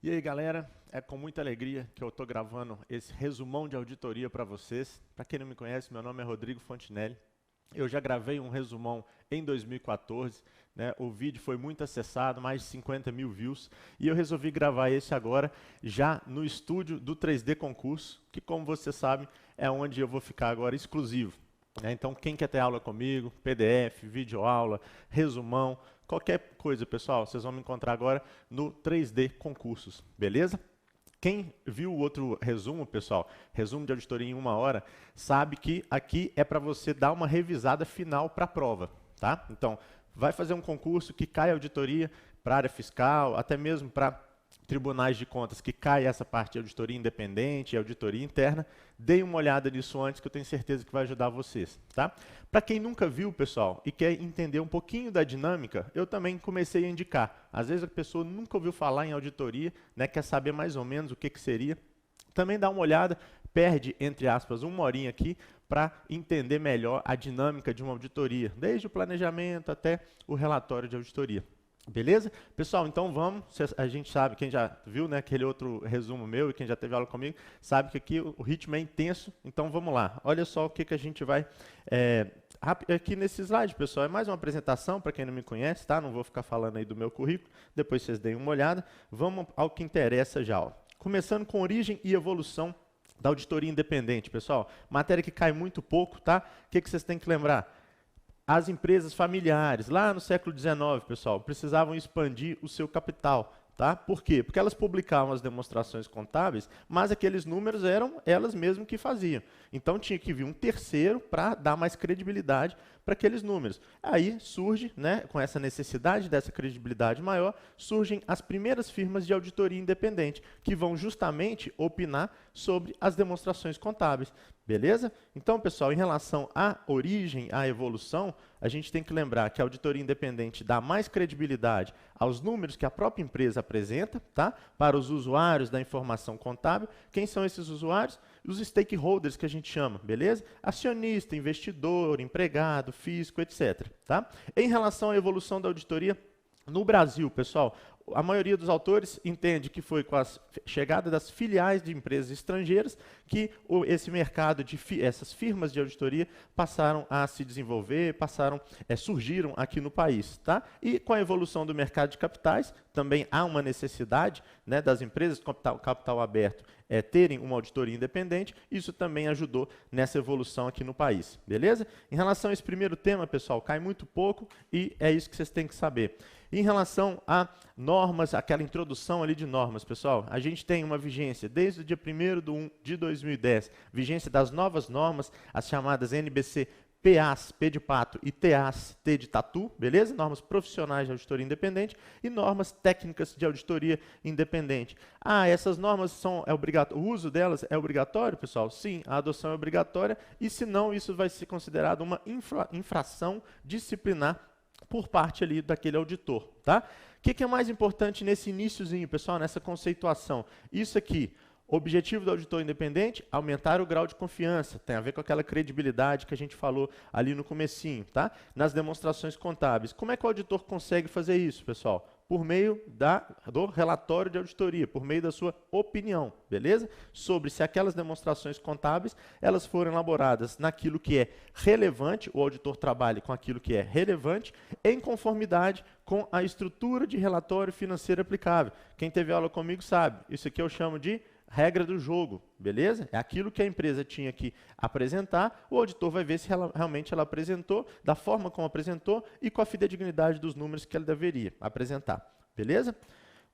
E aí, galera, é com muita alegria que eu estou gravando esse resumão de auditoria para vocês. Para quem não me conhece, meu nome é Rodrigo Fontinelli. Eu já gravei um resumão em 2014, né? O vídeo foi muito acessado, mais de 50 mil views, e eu resolvi gravar esse agora, já no estúdio do 3D Concurso, que, como você sabe, é onde eu vou ficar agora exclusivo. Então, quem quer ter aula comigo, PDF, videoaula, resumão, qualquer coisa, pessoal, vocês vão me encontrar agora no 3D Concursos, beleza? Quem viu o outro resumo, pessoal, resumo de auditoria em 1 hora, sabe que aqui é para você dar uma revisada final para a prova, tá? Então, vai fazer um concurso que cai auditoria para a área fiscal, até mesmo para tribunais de contas que cai essa parte de auditoria independente e auditoria interna, deem uma olhada nisso antes que eu tenho certeza que vai ajudar vocês, tá? Para quem nunca viu, pessoal, e quer entender um pouquinho da dinâmica, eu também comecei a indicar. Às vezes a pessoa nunca ouviu falar em auditoria, né, quer saber mais ou menos o que seria. Também dá uma olhada, perde, entre aspas, 1 horinha aqui para entender melhor a dinâmica de uma auditoria, desde o planejamento até o relatório de auditoria. Beleza? Pessoal, então vamos, a gente sabe, quem já viu, né, aquele outro resumo meu e quem já teve aula comigo, sabe que aqui o ritmo é intenso, então vamos lá. Olha só o que a gente vai, aqui nesse slide, pessoal, é mais uma apresentação para quem não me conhece, tá? Não vou ficar falando aí do meu currículo, depois vocês deem uma olhada. Vamos ao que interessa já, ó. Começando com origem e evolução da auditoria independente, pessoal. Matéria que cai muito pouco, tá? O que vocês têm que lembrar? As empresas familiares, lá no século XIX, pessoal, precisavam expandir o seu capital. Tá? Por quê? Porque elas publicavam as demonstrações contábeis, mas aqueles números eram elas mesmas que faziam. Então tinha que vir um terceiro para dar mais credibilidade para aqueles números. Aí surge, né, com essa necessidade dessa credibilidade maior, surgem as primeiras firmas de auditoria independente, que vão justamente opinar sobre as demonstrações contábeis. Beleza? Então, pessoal, em relação à origem, à evolução, a gente tem que lembrar que a auditoria independente dá mais credibilidade aos números que a própria empresa apresenta, tá? Para os usuários da informação contábil. Quem são esses usuários? Os stakeholders que a gente chama, beleza? Acionista, investidor, empregado, fisco, etc. Tá? Em relação à evolução da auditoria, no Brasil, pessoal, a maioria dos autores entende que foi com a chegada das filiais de empresas estrangeiras que esse mercado essas firmas de auditoria passaram a se desenvolver, surgiram aqui no país, tá? E com a evolução do mercado de capitais, também há uma necessidade, né, das empresas com capital aberto terem uma auditoria independente. Isso também ajudou nessa evolução aqui no país, beleza? Em relação a esse primeiro tema, pessoal, cai muito pouco e é isso que vocês têm que saber. Em relação a normas, aquela introdução ali de normas, pessoal, a gente tem uma vigência desde o dia 1º de 2010, vigência das novas normas, as chamadas NBC PAs, P de pato, e TAs, T de tatu, beleza? Normas profissionais de auditoria independente e normas técnicas de auditoria independente. Ah, essas normas são obrigatórias, o uso delas é obrigatório, pessoal? Sim, a adoção é obrigatória e, se não, isso vai ser considerado uma infração disciplinar por parte ali daquele auditor, tá? O que é mais importante nesse iniciozinho, pessoal, nessa conceituação? Isso aqui. Objetivo do auditor independente, aumentar o grau de confiança, tem a ver com aquela credibilidade que a gente falou ali no comecinho, tá? Nas demonstrações contábeis. Como é que o auditor consegue fazer isso, pessoal? Por meio do relatório de auditoria, por meio da sua opinião, beleza? Sobre se aquelas demonstrações contábeis, elas foram elaboradas naquilo que é relevante, o auditor trabalha com aquilo que é relevante, em conformidade com a estrutura de relatório financeiro aplicável. Quem teve aula comigo sabe, isso aqui eu chamo de regra do jogo, beleza? É aquilo que a empresa tinha que apresentar, o auditor vai ver se realmente ela apresentou, da forma como apresentou e com a fidedignidade dos números que ela deveria apresentar, beleza?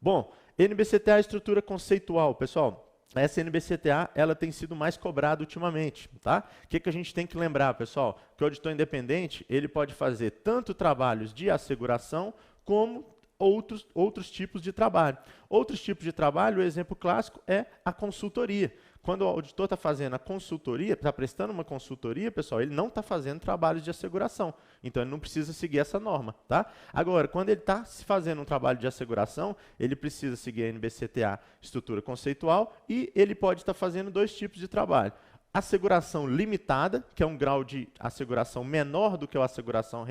Bom, NBCTA é a estrutura conceitual, pessoal. Essa NBCTA, ela tem sido mais cobrada ultimamente, tá? O que a gente tem que lembrar, pessoal? Que o auditor independente, ele pode fazer tanto trabalhos de asseguração como outros tipos de trabalho. Outros tipos de trabalho, o exemplo clássico é a consultoria. Quando o auditor está fazendo a consultoria, está prestando uma consultoria, pessoal, ele não está fazendo trabalhos de asseguração. Então, ele não precisa seguir essa norma, tá? Agora, quando ele está fazendo um trabalho de asseguração, ele precisa seguir a NBCTA, estrutura conceitual, e ele pode estar fazendo 2 tipos de trabalho. Asseguração limitada, que é um grau de asseguração menor do que a asseguração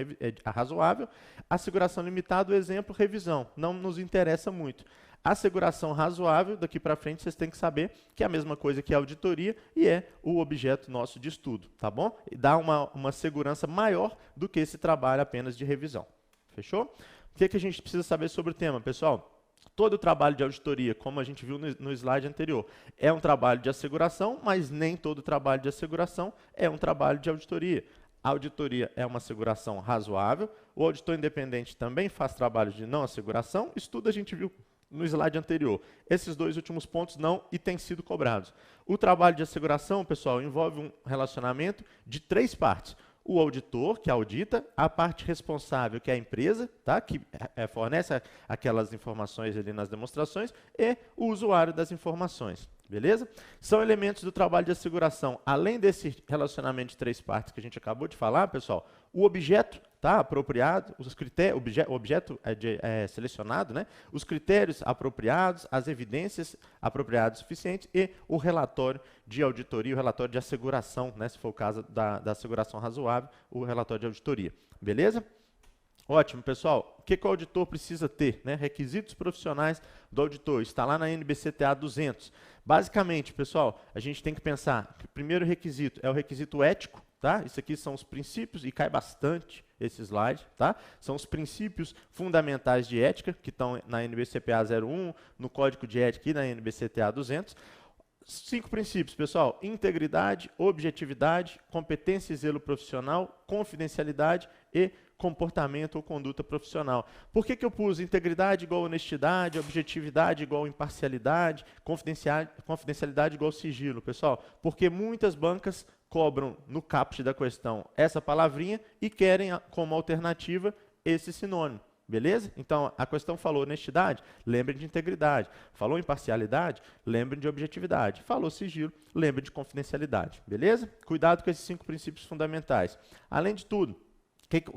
razoável. Asseguração limitada, o exemplo, revisão. Não nos interessa muito. Asseguração razoável, daqui para frente vocês têm que saber que é a mesma coisa que a auditoria e é o objeto nosso de estudo, tá bom? E dá uma segurança maior do que esse trabalho apenas de revisão. Fechou? O que a gente precisa saber sobre o tema, pessoal? Todo o trabalho de auditoria, como a gente viu no slide anterior, é um trabalho de asseguração, mas nem todo trabalho de asseguração é um trabalho de auditoria. A auditoria é uma asseguração razoável, o auditor independente também faz trabalho de não asseguração, isso tudo a gente viu no slide anterior. Esses dois últimos pontos não e têm sido cobrados. O trabalho de asseguração, pessoal, envolve um relacionamento de 3 partes. O auditor, que audita, a parte responsável, que é a empresa, tá? Que fornece aquelas informações ali nas demonstrações, e o usuário das informações. Beleza? São elementos do trabalho de asseguração. Além desse relacionamento de 3 partes que a gente acabou de falar, pessoal, o objeto tá apropriado, os critérios, o objeto é selecionado, né? Os critérios apropriados, as evidências apropriadas suficientes e o relatório de auditoria, o relatório de asseguração, né? Se for o caso da asseguração razoável, o relatório de auditoria. Beleza? Ótimo, pessoal. O que o auditor precisa ter? Né? Requisitos profissionais do auditor. Está lá na NBCTA 200. Basicamente, pessoal, a gente tem que pensar que o primeiro requisito é o requisito ético. Tá? Isso aqui são os princípios, e cai bastante esse slide. Tá? São os princípios fundamentais de ética, que estão na NBCPA 01, no Código de Ética e na NBCTA 200. 5 princípios, pessoal: integridade, objetividade, competência e zelo profissional, confidencialidade e comportamento ou conduta profissional. Por que eu pus integridade igual honestidade, objetividade igual imparcialidade, confidencialidade igual sigilo, pessoal? Porque muitas bancas cobram no caput da questão essa palavrinha e querem como alternativa esse sinônimo. Beleza? Então, a questão falou honestidade, lembrem de integridade. Falou imparcialidade, lembrem de objetividade. Falou sigilo, lembrem de confidencialidade. Beleza? Cuidado com esses 5 princípios fundamentais. Além de tudo,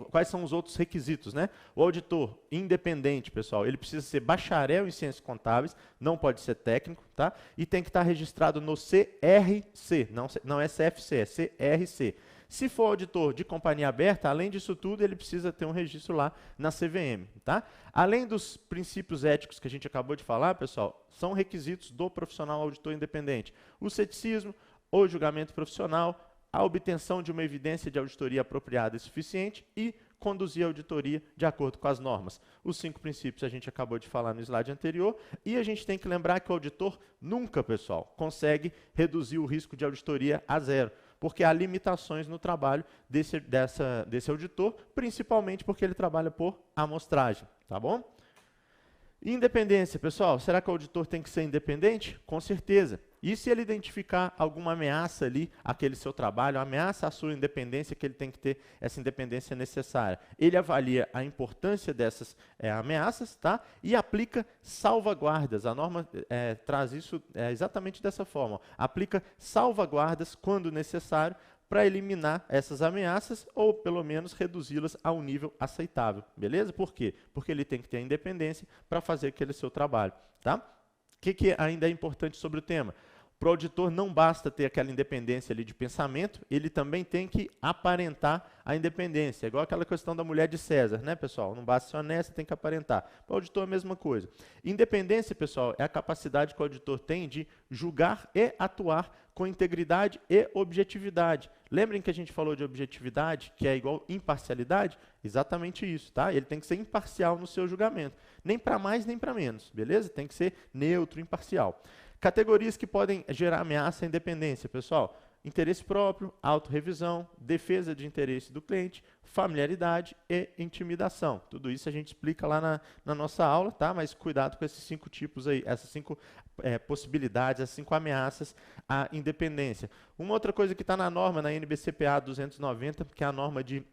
quais são os outros requisitos, né? O auditor independente, pessoal, ele precisa ser bacharel em ciências contábeis, não pode ser técnico, tá? E tem que estar registrado no CRC, não é CFC, é CRC. Se for auditor de companhia aberta, além disso tudo, ele precisa ter um registro lá na CVM, tá? Além dos princípios éticos que a gente acabou de falar, pessoal, são requisitos do profissional auditor independente. O ceticismo, o julgamento profissional, a obtenção de uma evidência de auditoria apropriada e suficiente e conduzir a auditoria de acordo com as normas. Os 5 princípios a gente acabou de falar no slide anterior e a gente tem que lembrar que o auditor nunca, pessoal, consegue reduzir o risco de auditoria a 0, porque há limitações no trabalho desse auditor, principalmente porque ele trabalha por amostragem, tá bom? Independência, pessoal, será que o auditor tem que ser independente? Com certeza. E se ele identificar alguma ameaça ali, aquele seu trabalho, ameaça à sua independência, que ele tem que ter essa independência necessária? Ele avalia a importância dessas ameaças, tá? E aplica salvaguardas. A norma traz isso exatamente dessa forma. Aplica salvaguardas quando necessário para eliminar essas ameaças ou, pelo menos, reduzi-las a um nível aceitável. Beleza? Por quê? Porque ele tem que ter a independência para fazer aquele seu trabalho, tá? O que ainda é importante sobre o tema? Para o auditor não basta ter aquela independência ali de pensamento, ele também tem que aparentar a independência. É igual aquela questão da mulher de César, né, pessoal? Não basta ser honesta, tem que aparentar. Para o auditor é a mesma coisa. Independência, pessoal, é a capacidade que o auditor tem de julgar e atuar com integridade e objetividade. Lembrem que a gente falou de objetividade, que é igual imparcialidade? Exatamente isso, tá? Ele tem que ser imparcial no seu julgamento. Nem para mais, nem para menos, beleza? Tem que ser neutro, imparcial. Categorias que podem gerar ameaça à independência, pessoal: interesse próprio, autorrevisão, defesa de interesse do cliente, familiaridade e intimidação. Tudo isso a gente explica lá na nossa aula, tá? Mas cuidado com esses 5 tipos aí, essas 5 possibilidades, as 5 ameaças à independência. Uma outra coisa que está na norma, na NBCPA 290, que é a norma de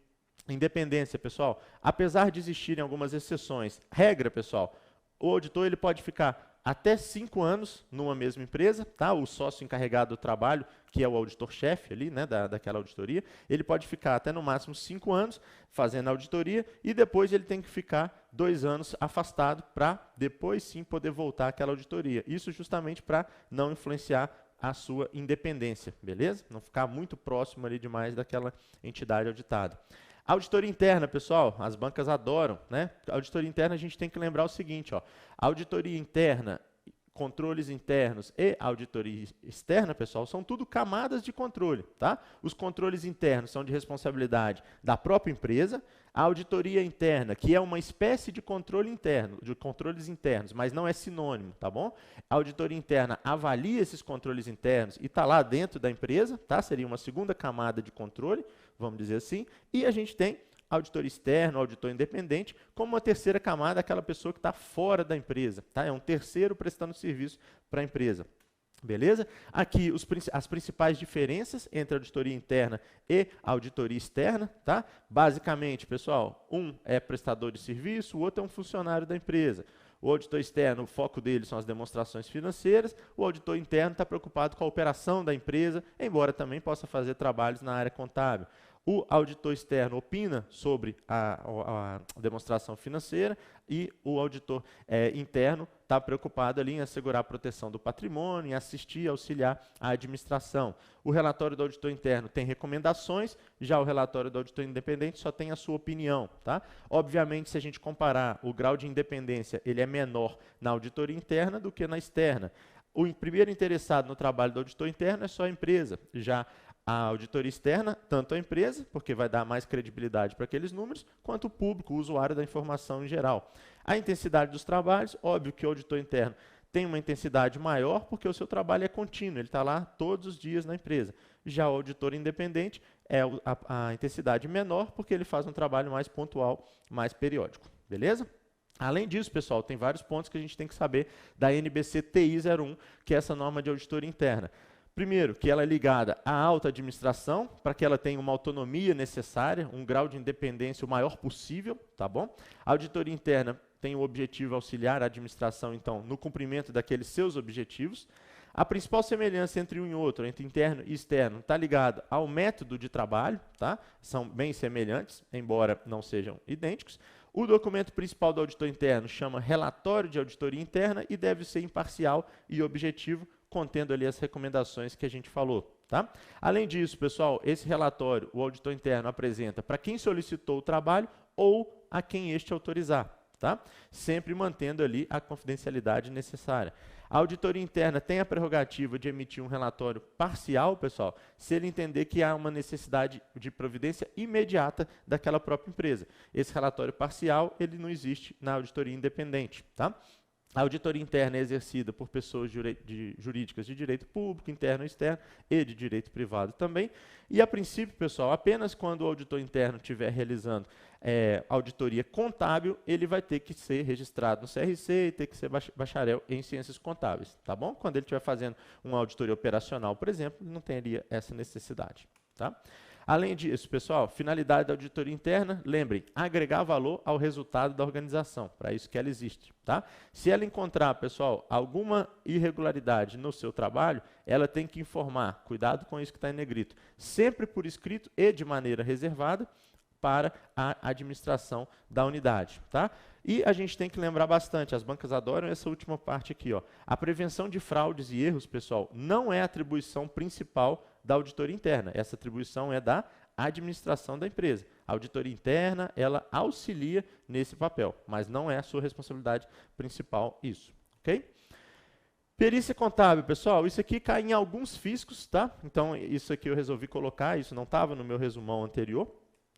independência, pessoal. Apesar de existirem algumas exceções, regra, pessoal, o auditor ele pode ficar até 5 anos numa mesma empresa, tá? O sócio encarregado do trabalho, que é o auditor-chefe ali, né, daquela auditoria, ele pode ficar até no máximo 5 anos fazendo a auditoria e depois ele tem que ficar 2 anos afastado para depois sim poder voltar àquela auditoria. Isso justamente para não influenciar a sua independência, beleza? Não ficar muito próximo ali demais daquela entidade auditada. Auditoria interna, pessoal, as bancas adoram, né? Auditoria interna a gente tem que lembrar o seguinte, ó, auditoria interna, controles internos e auditoria externa, pessoal, são tudo camadas de controle, tá? Os controles internos são de responsabilidade da própria empresa, a auditoria interna, que é uma espécie de controle interno, de controles internos, mas não é sinônimo, tá bom? A auditoria interna avalia esses controles internos e está lá dentro da empresa, tá? Seria uma segunda camada de controle, vamos dizer assim, e a gente tem auditor externo, auditor independente, como uma terceira camada, aquela pessoa que está fora da empresa, tá? É um terceiro prestando serviço para a empresa. Beleza? Aqui as principais diferenças entre a auditoria interna e a auditoria externa, tá? Basicamente, pessoal, um é prestador de serviço, o outro é um funcionário da empresa. O auditor externo, o foco dele são as demonstrações financeiras, o auditor interno está preocupado com a operação da empresa, embora também possa fazer trabalhos na área contábil. O auditor externo opina sobre a demonstração financeira e o auditor interno está preocupado ali em assegurar a proteção do patrimônio, em assistir e auxiliar a administração. O relatório do auditor interno tem recomendações, já o relatório do auditor independente só tem a sua opinião, tá? Obviamente, se a gente comparar, o grau de independência ele é menor na auditoria interna do que na externa. O primeiro interessado no trabalho do auditor interno é só a empresa, já a auditoria externa, tanto a empresa, porque vai dar mais credibilidade para aqueles números, quanto o público, o usuário da informação em geral. A intensidade dos trabalhos, óbvio que o auditor interno tem uma intensidade maior, porque o seu trabalho é contínuo, ele está lá todos os dias na empresa. Já o auditor independente é a intensidade menor, porque ele faz um trabalho mais pontual, mais periódico. Beleza? Além disso, pessoal, tem vários pontos que a gente tem que saber da NBC TI 01, que é essa norma de auditoria interna. Primeiro, que ela é ligada à alta administração, para que ela tenha uma autonomia necessária, um grau de independência o maior possível, tá bom? A auditoria interna tem o objetivo auxiliar a administração, então, no cumprimento daqueles seus objetivos. A principal semelhança entre um e outro, entre interno e externo, está ligada ao método de trabalho, tá? São bem semelhantes, embora não sejam idênticos. O documento principal do auditor interno chama relatório de auditoria interna e deve ser imparcial e objetivo, contendo ali as recomendações que a gente falou, tá? Além disso, pessoal, esse relatório o auditor interno apresenta para quem solicitou o trabalho ou a quem este autorizar, tá? Sempre mantendo ali a confidencialidade necessária. A auditoria interna tem a prerrogativa de emitir um relatório parcial, pessoal, se ele entender que há uma necessidade de providência imediata daquela própria empresa. Esse relatório parcial, ele não existe na auditoria independente, tá? A auditoria interna é exercida por pessoas jurídicas de direito público, interno e externo, e de direito privado também. E, a princípio, pessoal, apenas quando o auditor interno estiver realizando auditoria contábil, ele vai ter que ser registrado no CRC e ter que ser bacharel em ciências contábeis, tá bom? Quando ele estiver fazendo uma auditoria operacional, por exemplo, não teria essa necessidade, tá? Além disso, pessoal, finalidade da auditoria interna, lembrem, agregar valor ao resultado da organização, para isso que ela existe, tá? Se ela encontrar, pessoal, alguma irregularidade no seu trabalho, ela tem que informar, cuidado com isso que está em negrito, sempre por escrito e de maneira reservada para a administração da unidade, tá? E a gente tem que lembrar bastante, as bancas adoram essa última parte aqui, ó. A prevenção de fraudes e erros, pessoal, não é a atribuição principal da auditoria interna. Essa atribuição é da administração da empresa. A auditoria interna, ela auxilia nesse papel, mas não é a sua responsabilidade principal isso, ok? Perícia contábil, pessoal, isso aqui cai em alguns fiscos, tá? Então, isso aqui eu resolvi colocar, isso não estava no meu resumão anterior.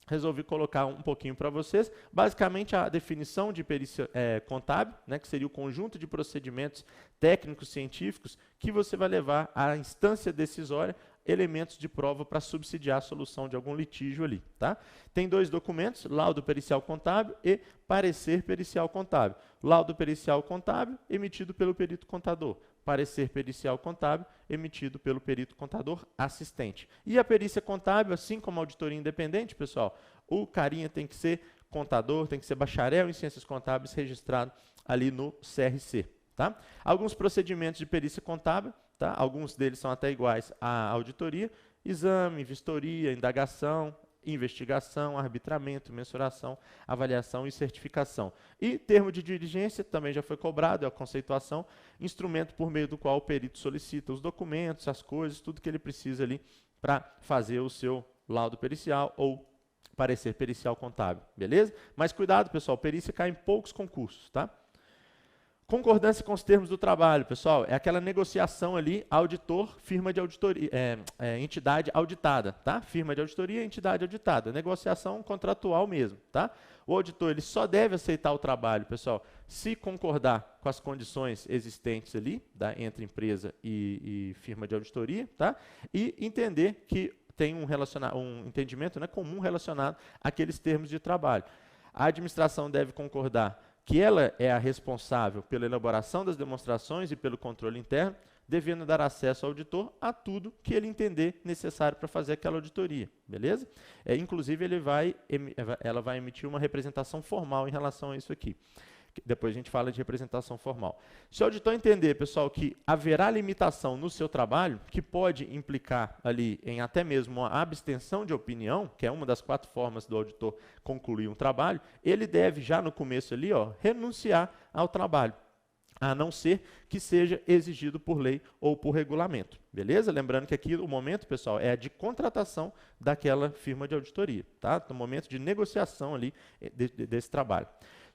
Resolvi colocar um pouquinho para vocês. Basicamente, a definição de perícia contábil, né, que seria o conjunto de procedimentos técnicos científicos que você vai levar à instância decisória elementos de prova para subsidiar a solução de algum litígio ali, tá? Tem dois documentos, laudo pericial contábil e parecer pericial contábil. Laudo pericial contábil emitido pelo perito contador. Parecer pericial contábil emitido pelo perito contador assistente. E a perícia contábil, assim como a auditoria independente, pessoal, o carinha tem que ser contador, tem que ser bacharel em ciências contábeis registrado ali no CRC, tá? Alguns procedimentos de perícia contábil, tá? Alguns deles são até iguais à auditoria: exame, vistoria, indagação, investigação, arbitramento, mensuração, avaliação e certificação. E termo de diligência também já foi cobrado, é a conceituação, instrumento por meio do qual o perito solicita os documentos, as coisas, tudo que ele precisa ali para fazer o seu laudo pericial ou parecer pericial contábil, beleza? Mas cuidado, pessoal, perícia cai em poucos concursos, tá? Concordância com os termos do trabalho, pessoal, é aquela negociação ali, auditor, firma de auditoria, entidade auditada, tá? Firma de auditoria, entidade auditada, negociação contratual mesmo, tá? O auditor, ele só deve aceitar o trabalho, pessoal, se concordar com as condições existentes ali, entre empresa e firma de auditoria, tá? E entender que tem um entendimento, né, comum relacionado àqueles termos de trabalho. A administração deve concordar que ela é a responsável pela elaboração das demonstrações e pelo controle interno, devendo dar acesso ao auditor a tudo que ele entender necessário para fazer aquela auditoria, beleza? Inclusive, ela vai emitir uma representação formal em relação a isso aqui. Depois a gente fala de representação formal. Se o auditor entender, pessoal, que haverá limitação no seu trabalho, que pode implicar ali em até mesmo uma abstenção de opinião, que é uma das 4 formas do auditor concluir um trabalho, ele deve, já no começo ali, renunciar ao trabalho, a não ser que seja exigido por lei ou por regulamento, beleza? Lembrando que aqui o momento, pessoal, é de contratação daquela firma de auditoria, tá? No momento de negociação ali desse trabalho.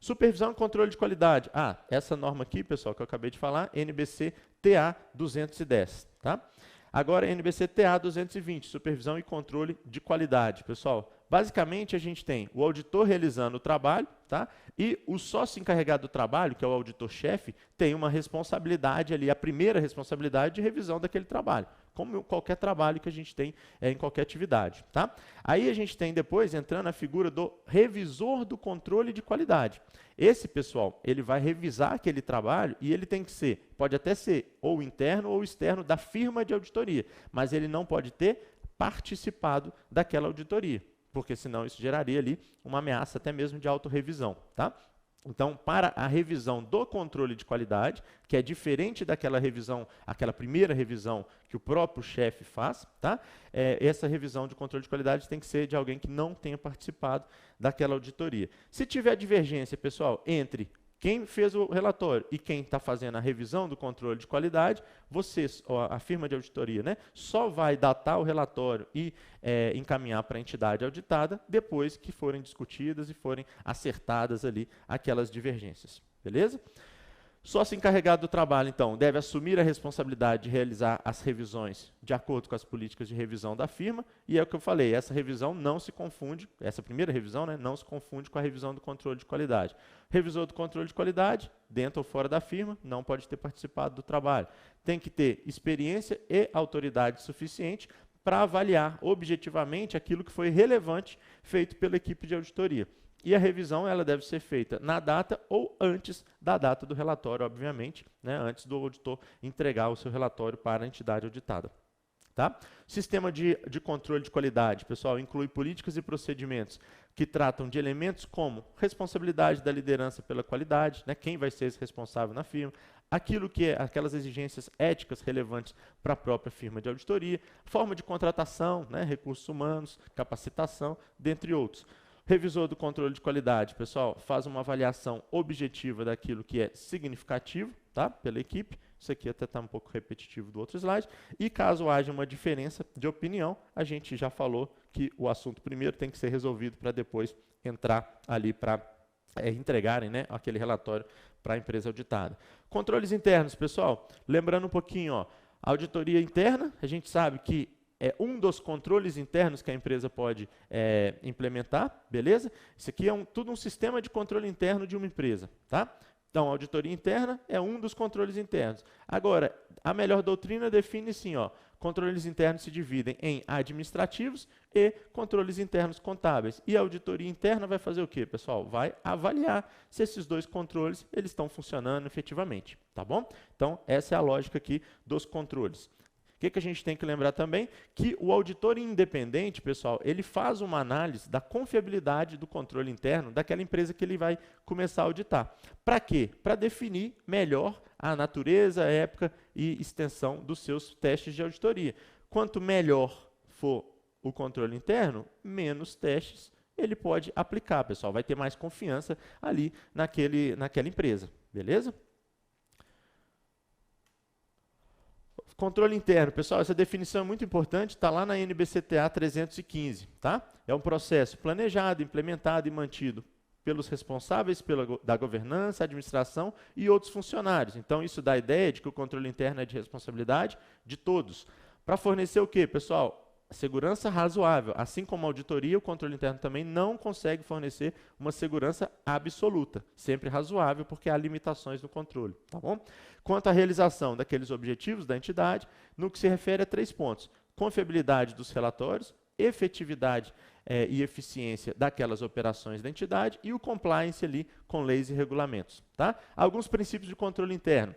Supervisão e controle de qualidade. Essa norma aqui, pessoal, que eu acabei de falar, NBC TA 210, tá? Agora, NBC TA 220, supervisão e controle de qualidade. Pessoal, basicamente a gente tem o auditor realizando o trabalho, tá? E o sócio encarregado do trabalho, que é o auditor-chefe, tem uma responsabilidade ali, a primeira responsabilidade de revisão daquele trabalho, como qualquer trabalho que a gente tem em qualquer atividade, tá? Aí a gente tem depois, entrando a figura do revisor do controle de qualidade. Esse, pessoal, ele vai revisar aquele trabalho e ele tem que ser, pode até ser ou interno ou externo da firma de auditoria, mas ele não pode ter participado daquela auditoria, porque senão isso geraria ali uma ameaça até mesmo de autorrevisão, tá? Então, para a revisão do controle de qualidade, que é diferente daquela revisão, aquela primeira revisão que o próprio chefe faz, tá? Essa revisão de controle de qualidade tem que ser de alguém que não tenha participado daquela auditoria. Se tiver divergência, pessoal, entre quem fez o relatório e quem está fazendo a revisão do controle de qualidade, vocês, a firma de auditoria, né, só vai datar o relatório e encaminhar para a entidade auditada depois que forem discutidas e forem acertadas ali aquelas divergências. Beleza? Sócio encarregado do trabalho, então, deve assumir a responsabilidade de realizar as revisões de acordo com as políticas de revisão da firma, e é o que eu falei, essa revisão não se confunde, essa primeira revisão, né, não se confunde com a revisão do controle de qualidade. Revisor do controle de qualidade, dentro ou fora da firma, não pode ter participado do trabalho. Tem que ter experiência e autoridade suficiente para avaliar objetivamente aquilo que foi relevante feito pela equipe de auditoria. E a revisão ela deve ser feita na data ou antes da data do relatório, obviamente, né, antes do auditor entregar o seu relatório para a entidade auditada. Tá? Sistema de controle de qualidade, pessoal, inclui políticas e procedimentos que tratam de elementos como responsabilidade da liderança pela qualidade, né, quem vai ser esse responsável na firma, aquelas exigências éticas relevantes para a própria firma de auditoria, forma de contratação, né, recursos humanos, capacitação, dentre outros. Revisor do controle de qualidade, pessoal, faz uma avaliação objetiva daquilo que é significativo, tá, pela equipe. Isso aqui até está um pouco repetitivo do outro slide. E caso haja uma diferença de opinião, a gente já falou que o assunto primeiro tem que ser resolvido para depois entrar ali para entregarem, né, aquele relatório para a empresa auditada. Controles internos, pessoal, lembrando um pouquinho, a auditoria interna, a gente sabe que é um dos controles internos que a empresa pode implementar, beleza? Isso aqui é tudo um sistema de controle interno de uma empresa, tá? Então, a auditoria interna é um dos controles internos. Agora, a melhor doutrina define sim, controles internos se dividem em administrativos e controles internos contábeis. E a auditoria interna vai fazer o quê, pessoal? Vai avaliar se esses dois controles eles estão funcionando efetivamente, tá bom? Então, essa é a lógica aqui dos controles. O que a gente tem que lembrar também? Que o auditor independente, pessoal, ele faz uma análise da confiabilidade do controle interno daquela empresa que ele vai começar a auditar. Para quê? Para definir melhor a natureza, a época e extensão dos seus testes de auditoria. Quanto melhor for o controle interno, menos testes ele pode aplicar, pessoal. Vai ter mais confiança ali naquela empresa, beleza? Controle interno, pessoal, essa definição é muito importante, está lá na NBCTA 315, tá? É um processo planejado, implementado e mantido pelos responsáveis da governança, administração e outros funcionários. Então, isso dá a ideia de que o controle interno é de responsabilidade de todos. Para fornecer o quê, pessoal? Segurança razoável. Assim como a auditoria, o controle interno também não consegue fornecer uma segurança absoluta, sempre razoável, porque há limitações no controle, tá bom? Quanto à realização daqueles objetivos da entidade, no que se refere a 3 pontos: confiabilidade dos relatórios, efetividade e eficiência daquelas operações da entidade e o compliance ali com leis e regulamentos, tá? Alguns princípios de controle interno: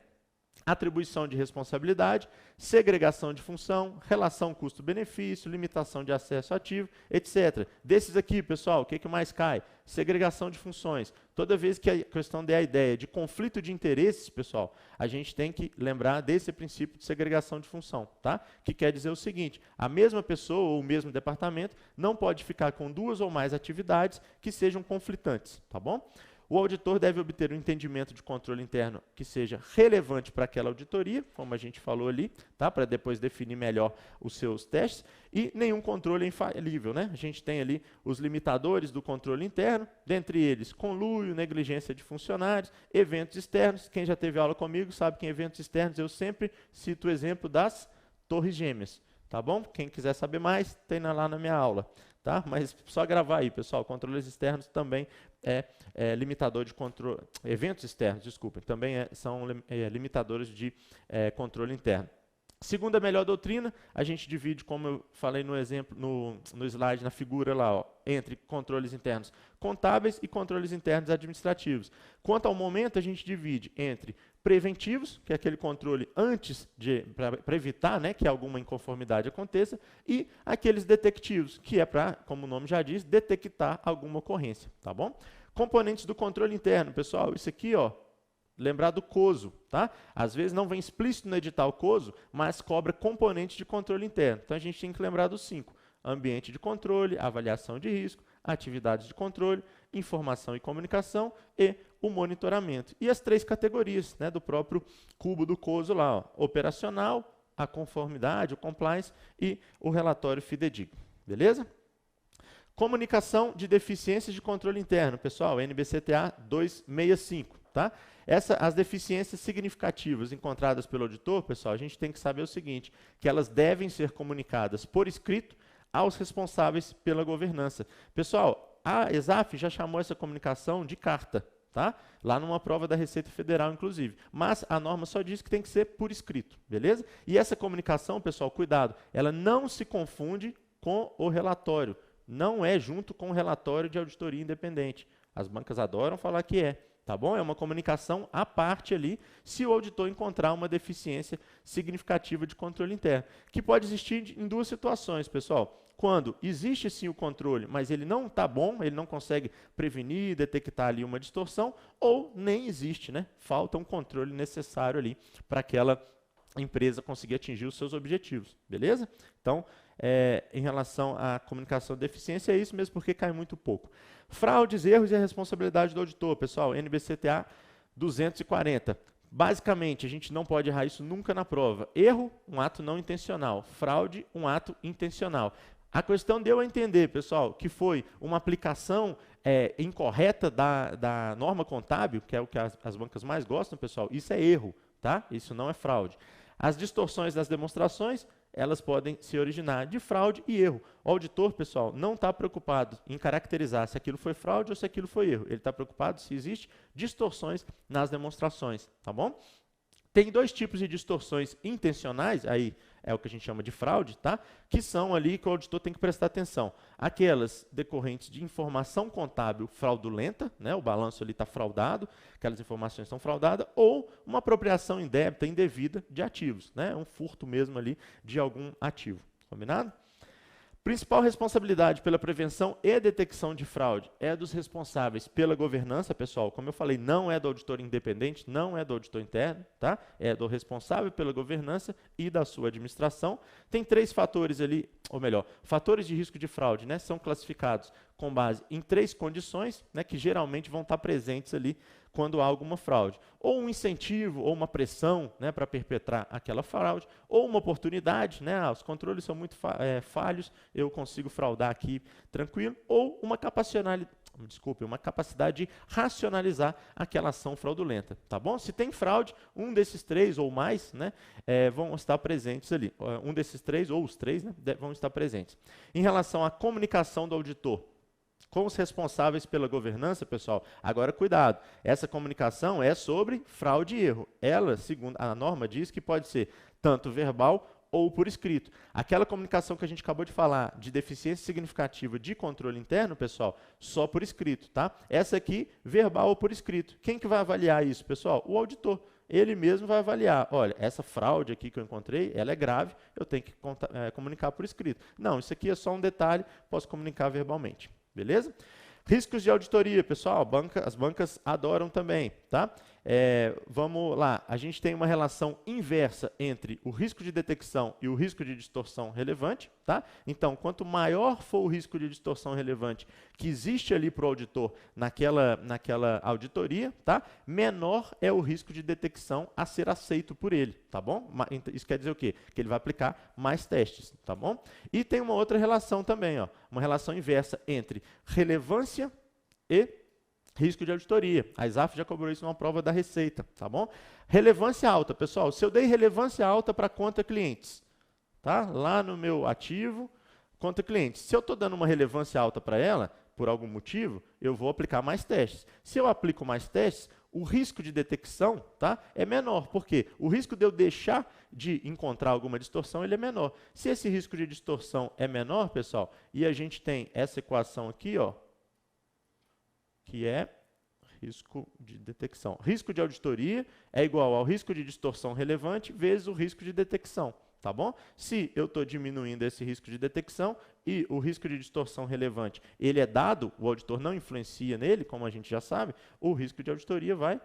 atribuição de responsabilidade, segregação de função, relação custo-benefício, limitação de acesso ativo, etc. Desses aqui, pessoal, o que mais cai? Segregação de funções. Toda vez que a questão der a ideia de conflito de interesses, pessoal, a gente tem que lembrar desse princípio de segregação de função, tá? Que quer dizer o seguinte: a mesma pessoa ou o mesmo departamento não pode ficar com 2 ou mais atividades que sejam conflitantes, tá bom? O auditor deve obter um entendimento de controle interno que seja relevante para aquela auditoria, como a gente falou ali, tá? Para depois definir melhor os seus testes, e nenhum controle é infalível, né? A gente tem ali os limitadores do controle interno, dentre eles conluio, negligência de funcionários, eventos externos. Quem já teve aula comigo sabe que em eventos externos eu sempre cito o exemplo das torres gêmeas, tá bom? Quem quiser saber mais, tem lá na minha aula. Tá? Mas só gravar aí, pessoal, controles externos também é limitador de controle, eventos externos, desculpem, também são limitadores de controle interno. Segundo a melhor doutrina, a gente divide, como eu falei no exemplo, no slide, na figura lá, ó, entre controles internos contábeis e controles internos administrativos. Quanto ao momento, a gente divide entre preventivos, que é aquele controle antes para evitar, né, que alguma inconformidade aconteça, e aqueles detectivos, que é para, como o nome já diz, detectar alguma ocorrência, tá bom? Componentes do controle interno, pessoal, isso aqui, ó, lembrar do COSO, tá? Às vezes não vem explícito no edital COSO, mas cobra componentes de controle interno. Então a gente tem que lembrar dos 5: ambiente de controle, avaliação de risco, atividades de controle, informação e comunicação e o monitoramento. E as 3 categorias, né, do próprio cubo do COSO lá, ó, operacional, a conformidade, o compliance e o relatório fidedigno. Beleza? Comunicação de deficiências de controle interno, pessoal, NBCTA 265, tá? As deficiências significativas encontradas pelo auditor, pessoal, a gente tem que saber o seguinte: que elas devem ser comunicadas por escrito aos responsáveis pela governança. Pessoal, a ESAF já chamou essa comunicação de carta, tá? Lá numa prova da Receita Federal, inclusive. Mas a norma só diz que tem que ser por escrito, beleza? E essa comunicação, pessoal, cuidado, ela não se confunde com o relatório. Não é junto com o relatório de auditoria independente. As bancas adoram falar que é, tá bom? É uma comunicação à parte ali, se o auditor encontrar uma deficiência significativa de controle interno, que pode existir em 2 situações, pessoal. Quando existe sim o controle, mas ele não está bom, ele não consegue prevenir, detectar ali uma distorção, ou nem existe, né? Falta um controle necessário ali para aquela empresa conseguir atingir os seus objetivos, beleza? Então, em relação à comunicação de deficiência, é isso mesmo, porque cai muito pouco. Fraudes, erros e a responsabilidade do auditor, pessoal, NBCTA 240. Basicamente, a gente não pode errar isso nunca na prova. Erro, um ato não intencional. Fraude, um ato intencional. A questão deu a entender, pessoal, que foi uma aplicação incorreta da norma contábil, que é o que as bancas mais gostam, pessoal. Isso é erro, tá? Isso não é fraude. As distorções das demonstrações, elas podem se originar de fraude e erro. O auditor, pessoal, não está preocupado em caracterizar se aquilo foi fraude ou se aquilo foi erro. Ele está preocupado se existe distorções nas demonstrações, tá bom? Tem 2 tipos de distorções intencionais, aí é o que a gente chama de fraude, tá? Que são ali que o auditor tem que prestar atenção. Aquelas decorrentes de informação contábil fraudulenta, né? O balanço ali está fraudado, aquelas informações estão fraudadas, ou uma apropriação indébita, indevida de ativos, né? Um furto mesmo ali de algum ativo. Combinado? Principal responsabilidade pela prevenção e detecção de fraude é dos responsáveis pela governança, pessoal. Como eu falei, não é do auditor independente, não é do auditor interno, tá? É do responsável pela governança e da sua administração. Tem 3 fatores ali, ou melhor, fatores de risco de fraude, né? São classificados com base em 3 condições, né, que geralmente vão estar presentes ali quando há alguma fraude. Ou um incentivo, ou uma pressão, né, para perpetrar aquela fraude, ou uma oportunidade, né, os controles são muito falhos, eu consigo fraudar aqui tranquilo, ou uma capacidade de racionalizar aquela ação fraudulenta, tá bom? Se tem fraude, um desses três ou mais, né, vão estar presentes ali. Um desses três, ou os três, né, vão estar presentes. Em relação à comunicação do auditor com os responsáveis pela governança, pessoal, agora cuidado, essa comunicação é sobre fraude e erro. Ela, segundo a norma, diz que pode ser tanto verbal ou por escrito. Aquela comunicação que a gente acabou de falar, de deficiência significativa de controle interno, pessoal, só por escrito, tá? Essa aqui, verbal ou por escrito. Quem que vai avaliar isso, pessoal? O auditor. Ele mesmo vai avaliar, olha, essa fraude aqui que eu encontrei, ela é grave, eu tenho que comunicar por escrito. Não, isso aqui é só um detalhe, posso comunicar verbalmente, beleza? Riscos de auditoria, pessoal, as bancas adoram também, tá? Vamos lá, a gente tem uma relação inversa entre o risco de detecção e o risco de distorção relevante, tá? Então, quanto maior for o risco de distorção relevante que existe ali para o auditor naquela auditoria, tá? Menor é o risco de detecção a ser aceito por ele, tá bom? Isso quer dizer o quê? Que ele vai aplicar mais testes, tá bom? E tem uma outra relação também, ó, uma relação inversa entre relevância e risco de auditoria. A ISAF já cobrou isso numa prova da Receita, tá bom? Relevância alta, pessoal. Se eu dei relevância alta para conta clientes, tá? Lá no meu ativo, conta clientes. Se eu estou dando uma relevância alta para ela, por algum motivo, eu vou aplicar mais testes. Se eu aplico mais testes, o risco de detecção, tá, é menor. Por quê? O risco de eu deixar de encontrar alguma distorção, ele é menor. Se esse risco de distorção é menor, pessoal, e a gente tem essa equação aqui, ó, que é risco de detecção. Risco de auditoria é igual ao risco de distorção relevante vezes o risco de detecção, tá bom? Se eu estou diminuindo esse risco de detecção e o risco de distorção relevante, ele é dado, o auditor não influencia nele, como a gente já sabe, o risco de auditoria vai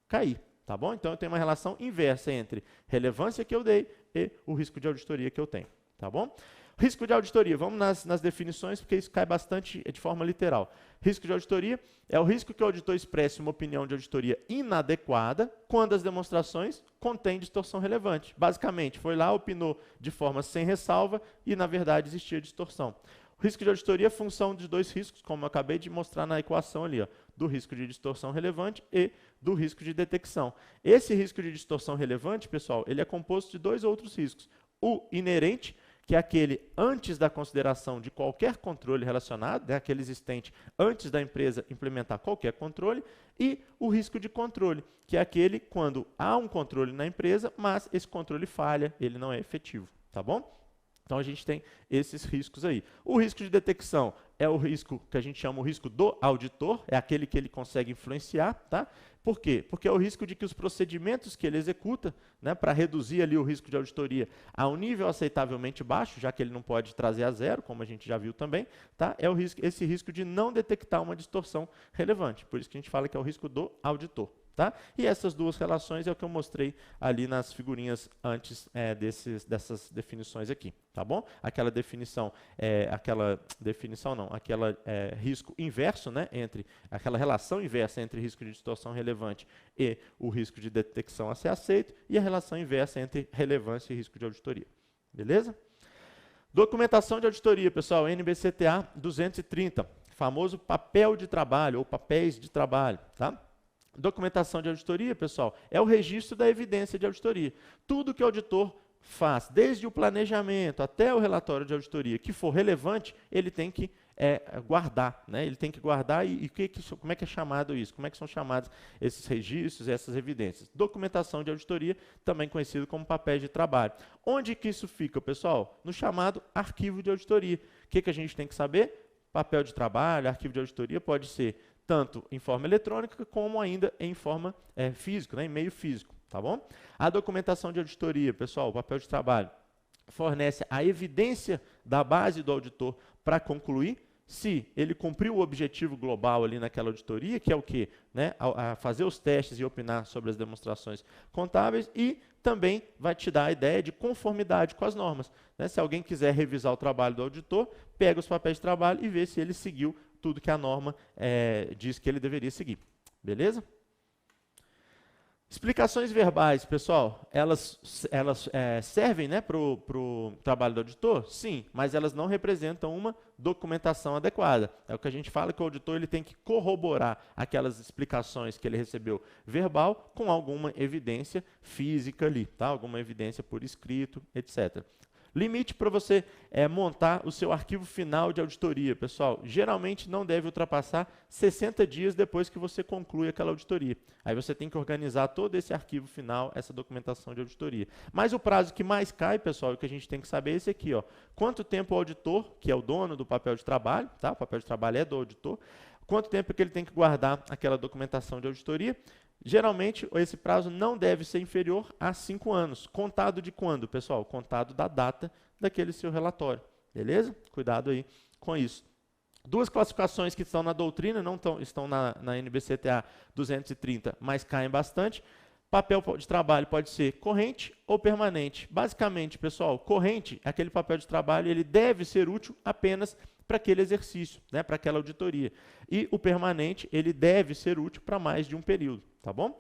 cair, tá bom? Então, eu tenho uma relação inversa entre relevância que eu dei e o risco de auditoria que eu tenho, tá bom? Risco de auditoria, vamos nas definições, porque isso cai bastante de forma literal. Risco de auditoria é o risco que o auditor expresse uma opinião de auditoria inadequada quando as demonstrações contêm distorção relevante. Basicamente, foi lá, opinou de forma sem ressalva e, na verdade, existia distorção. O risco de auditoria é função de dois riscos, como eu acabei de mostrar na equação ali, ó, do risco de distorção relevante e do risco de detecção. Esse risco de distorção relevante, pessoal, ele é composto de dois outros riscos. O inerente, que é aquele antes da consideração de qualquer controle relacionado, né, aquele existente antes da empresa implementar qualquer controle, e o risco de controle, que é aquele quando há um controle na empresa, mas esse controle falha, ele não é efetivo, tá bom? Então, a gente tem esses riscos aí. O risco de detecção é o risco que a gente chama o risco do auditor, é aquele que ele consegue influenciar, tá? Por quê? Porque é o risco de que os procedimentos que ele executa, né, para reduzir ali o risco de auditoria a um nível aceitavelmente baixo, já que ele não pode trazer a zero, como a gente já viu também, tá? É esse risco de não detectar uma distorção relevante. Por isso que a gente fala que é o risco do auditor. Tá? E essas duas relações é o que eu mostrei ali nas figurinhas antes dessas definições aqui, tá bom? Aquela definição, risco inverso, né, aquela relação inversa entre risco de distorção relevante e o risco de detecção a ser aceito, e a relação inversa entre relevância e risco de auditoria. Beleza? Documentação de auditoria, pessoal, NBCTA 230, famoso papel de trabalho ou papéis de trabalho, tá? Documentação de auditoria, pessoal, é o registro da evidência de auditoria. Tudo que o auditor faz, desde o planejamento até o relatório de auditoria, que for relevante, ele tem que guardar, né? Ele tem que guardar como é que é chamado isso? Como é que são chamados esses registros, essas evidências? Documentação de auditoria, também conhecido como papéis de trabalho. Onde que isso fica, pessoal? No chamado arquivo de auditoria. O que a gente tem que saber? Papel de trabalho, arquivo de auditoria pode ser tanto em forma eletrônica como ainda em forma física, né, em meio físico, tá bom? A documentação de auditoria, pessoal, o papel de trabalho, fornece a evidência da base do auditor para concluir se ele cumpriu o objetivo global ali naquela auditoria, que é o quê? Né, a fazer os testes e opinar sobre as demonstrações contábeis, e também vai te dar a ideia de conformidade com as normas. Né? Se alguém quiser revisar o trabalho do auditor, pega os papéis de trabalho e vê se ele seguiu tudo que a norma diz que ele deveria seguir. Beleza? Explicações verbais, pessoal, elas servem, né, para o trabalho do auditor? Sim, mas elas não representam uma documentação adequada. É o que a gente fala, que o auditor ele tem que corroborar aquelas explicações que ele recebeu verbal com alguma evidência física ali, tá? Alguma evidência por escrito, etc. Limite para você montar o seu arquivo final de auditoria, pessoal. Geralmente não deve ultrapassar 60 dias depois que você conclui aquela auditoria. Aí você tem que organizar todo esse arquivo final, essa documentação de auditoria. Mas o prazo que mais cai, pessoal, o que a gente tem que saber é esse aqui, ó. Quanto tempo o auditor, que é o dono do papel de trabalho, tá? O papel de trabalho é do auditor, quanto tempo que ele tem que guardar aquela documentação de auditoria. Geralmente, esse prazo não deve ser inferior a 5 anos. Contado de quando, pessoal? Contado da data daquele seu relatório. Beleza? Cuidado aí com isso. Duas classificações que estão na doutrina, não estão na NBCTA 230, mas caem bastante. Papel de trabalho pode ser corrente ou permanente. Basicamente, pessoal, corrente, aquele papel de trabalho, ele deve ser útil apenas para aquele exercício, né, para aquela auditoria. E o permanente, ele deve ser útil para mais de um período, tá bom?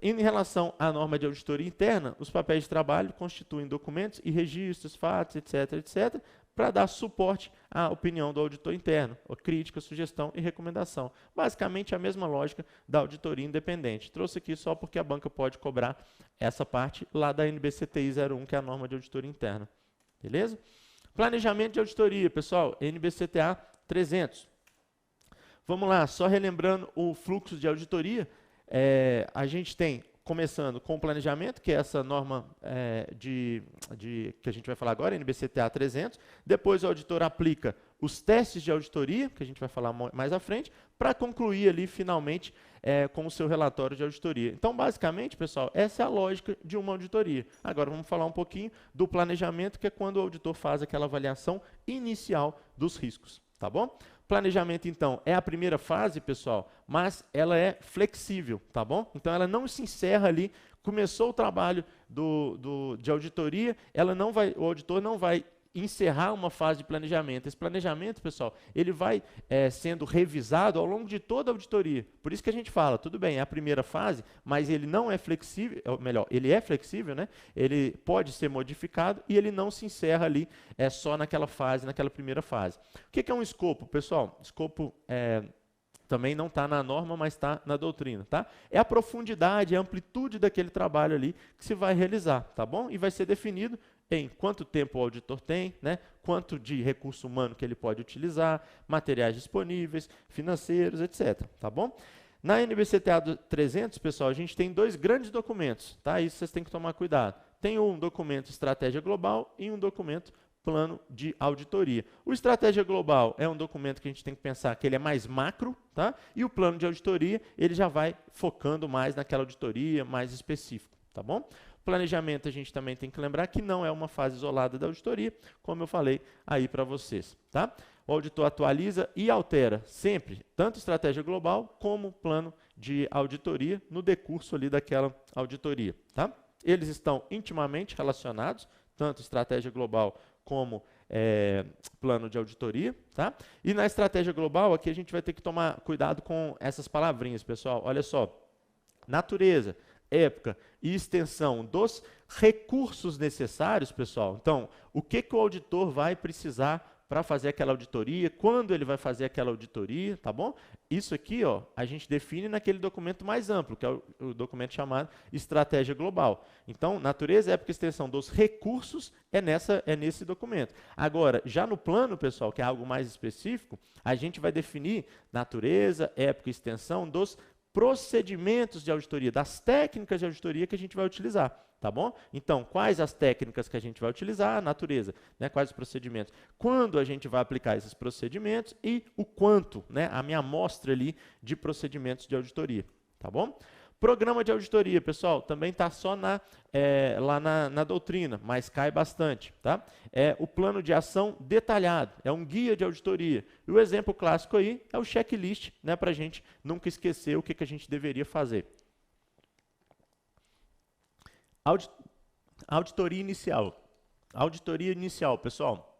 Em relação à norma de auditoria interna, os papéis de trabalho constituem documentos e registros, fatos, etc., etc., para dar suporte à opinião do auditor interno, crítica, sugestão e recomendação. Basicamente a mesma lógica da auditoria independente. Trouxe aqui só porque a banca pode cobrar essa parte lá da NBCTI 01, que é a norma de auditoria interna. Beleza? Planejamento de auditoria, pessoal, NBCTA 300. Vamos lá, só relembrando o fluxo de auditoria, a gente tem, começando com o planejamento, que é essa norma que a gente vai falar agora, NBCTA 300. Depois o auditor aplica os testes de auditoria, que a gente vai falar mais à frente, para concluir ali, finalmente, com o seu relatório de auditoria. Então, basicamente, pessoal, essa é a lógica de uma auditoria. Agora, vamos falar um pouquinho do planejamento, que é quando o auditor faz aquela avaliação inicial dos riscos, tá bom? Planejamento, então, é a primeira fase, pessoal, mas ela é flexível, tá bom? Então, ela não se encerra ali. Começou o trabalho de auditoria, o auditor não vai encerrar uma fase de planejamento. Esse planejamento, pessoal, ele vai sendo revisado ao longo de toda a auditoria. Por isso que a gente fala, tudo bem, é a primeira fase, mas ele não é flexível, ou melhor, ele é flexível, né? Ele pode ser modificado e ele não se encerra ali só naquela fase, naquela primeira fase. O que é um escopo, pessoal? Escopo também não está na norma, mas está na doutrina, tá? É a profundidade, a amplitude daquele trabalho ali que se vai realizar, tá bom? E vai ser definido em quanto tempo o auditor tem, né? Quanto de recurso humano que ele pode utilizar, materiais disponíveis, financeiros, etc. Tá bom? Na NBCTA 300, pessoal, a gente tem dois grandes documentos, tá? Isso vocês têm que tomar cuidado. Tem um documento Estratégia Global e um documento Plano de Auditoria. O Estratégia Global é um documento que a gente tem que pensar que ele é mais macro, tá? E o Plano de Auditoria, ele já vai focando mais naquela auditoria, mais específico, tá bom? Planejamento, a gente também tem que lembrar que não é uma fase isolada da auditoria, como eu falei aí para vocês, tá? O auditor atualiza e altera sempre, tanto estratégia global como plano de auditoria no decurso ali daquela auditoria, tá? Eles estão intimamente relacionados, tanto estratégia global como plano de auditoria, tá? E na estratégia global, aqui a gente vai ter que tomar cuidado com essas palavrinhas, pessoal. Olha só, natureza, época e extensão dos recursos necessários, pessoal. Então, o que o auditor vai precisar para fazer aquela auditoria, quando ele vai fazer aquela auditoria, tá bom? Isso aqui, ó, a gente define naquele documento mais amplo, que é o documento chamado Estratégia Global. Então, natureza, época e extensão dos recursos é nesse documento. Agora, já no plano, pessoal, que é algo mais específico, a gente vai definir natureza, época e extensão dos procedimentos de auditoria, das técnicas de auditoria que a gente vai utilizar, tá bom? Então, quais as técnicas que a gente vai utilizar? A natureza, né? Quais os procedimentos? Quando a gente vai aplicar esses procedimentos e o quanto, né? A minha amostra ali de procedimentos de auditoria, tá bom? Programa de auditoria, pessoal, também está só lá na doutrina, mas cai bastante, tá? É o plano de ação detalhado, é um guia de auditoria. E o exemplo clássico aí é o checklist, né, para a gente nunca esquecer o que a gente deveria fazer. Auditoria inicial. Auditoria inicial, pessoal.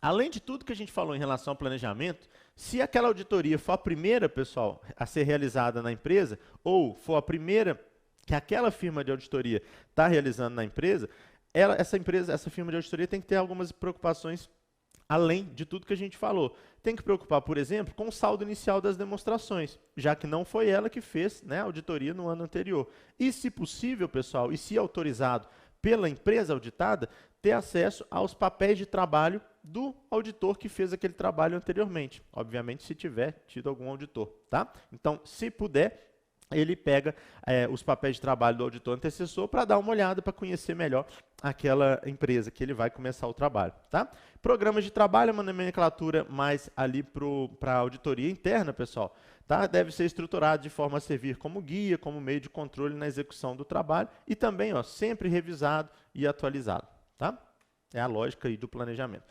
Além de tudo que a gente falou em relação ao planejamento, se aquela auditoria for a primeira, pessoal, a ser realizada na empresa, ou for a primeira que aquela firma de auditoria está realizando na empresa, essa firma de auditoria tem que ter algumas preocupações além de tudo que a gente falou. Tem que preocupar, por exemplo, com o saldo inicial das demonstrações, já que não foi ela que fez, né, a auditoria no ano anterior. E, se possível, pessoal, e se autorizado pela empresa auditada, ter acesso aos papéis de trabalho do auditor que fez aquele trabalho anteriormente. Obviamente, se tiver tido algum auditor, tá? Então, se puder, ele pega os papéis de trabalho do auditor antecessor para dar uma olhada, para conhecer melhor aquela empresa que ele vai começar o trabalho, tá? Programas de trabalho é uma nomenclatura mais ali para a auditoria interna, pessoal, tá? Deve ser estruturado de forma a servir como guia, como meio de controle na execução do trabalho e também, ó, sempre revisado e atualizado, tá? É a lógica aí do planejamento.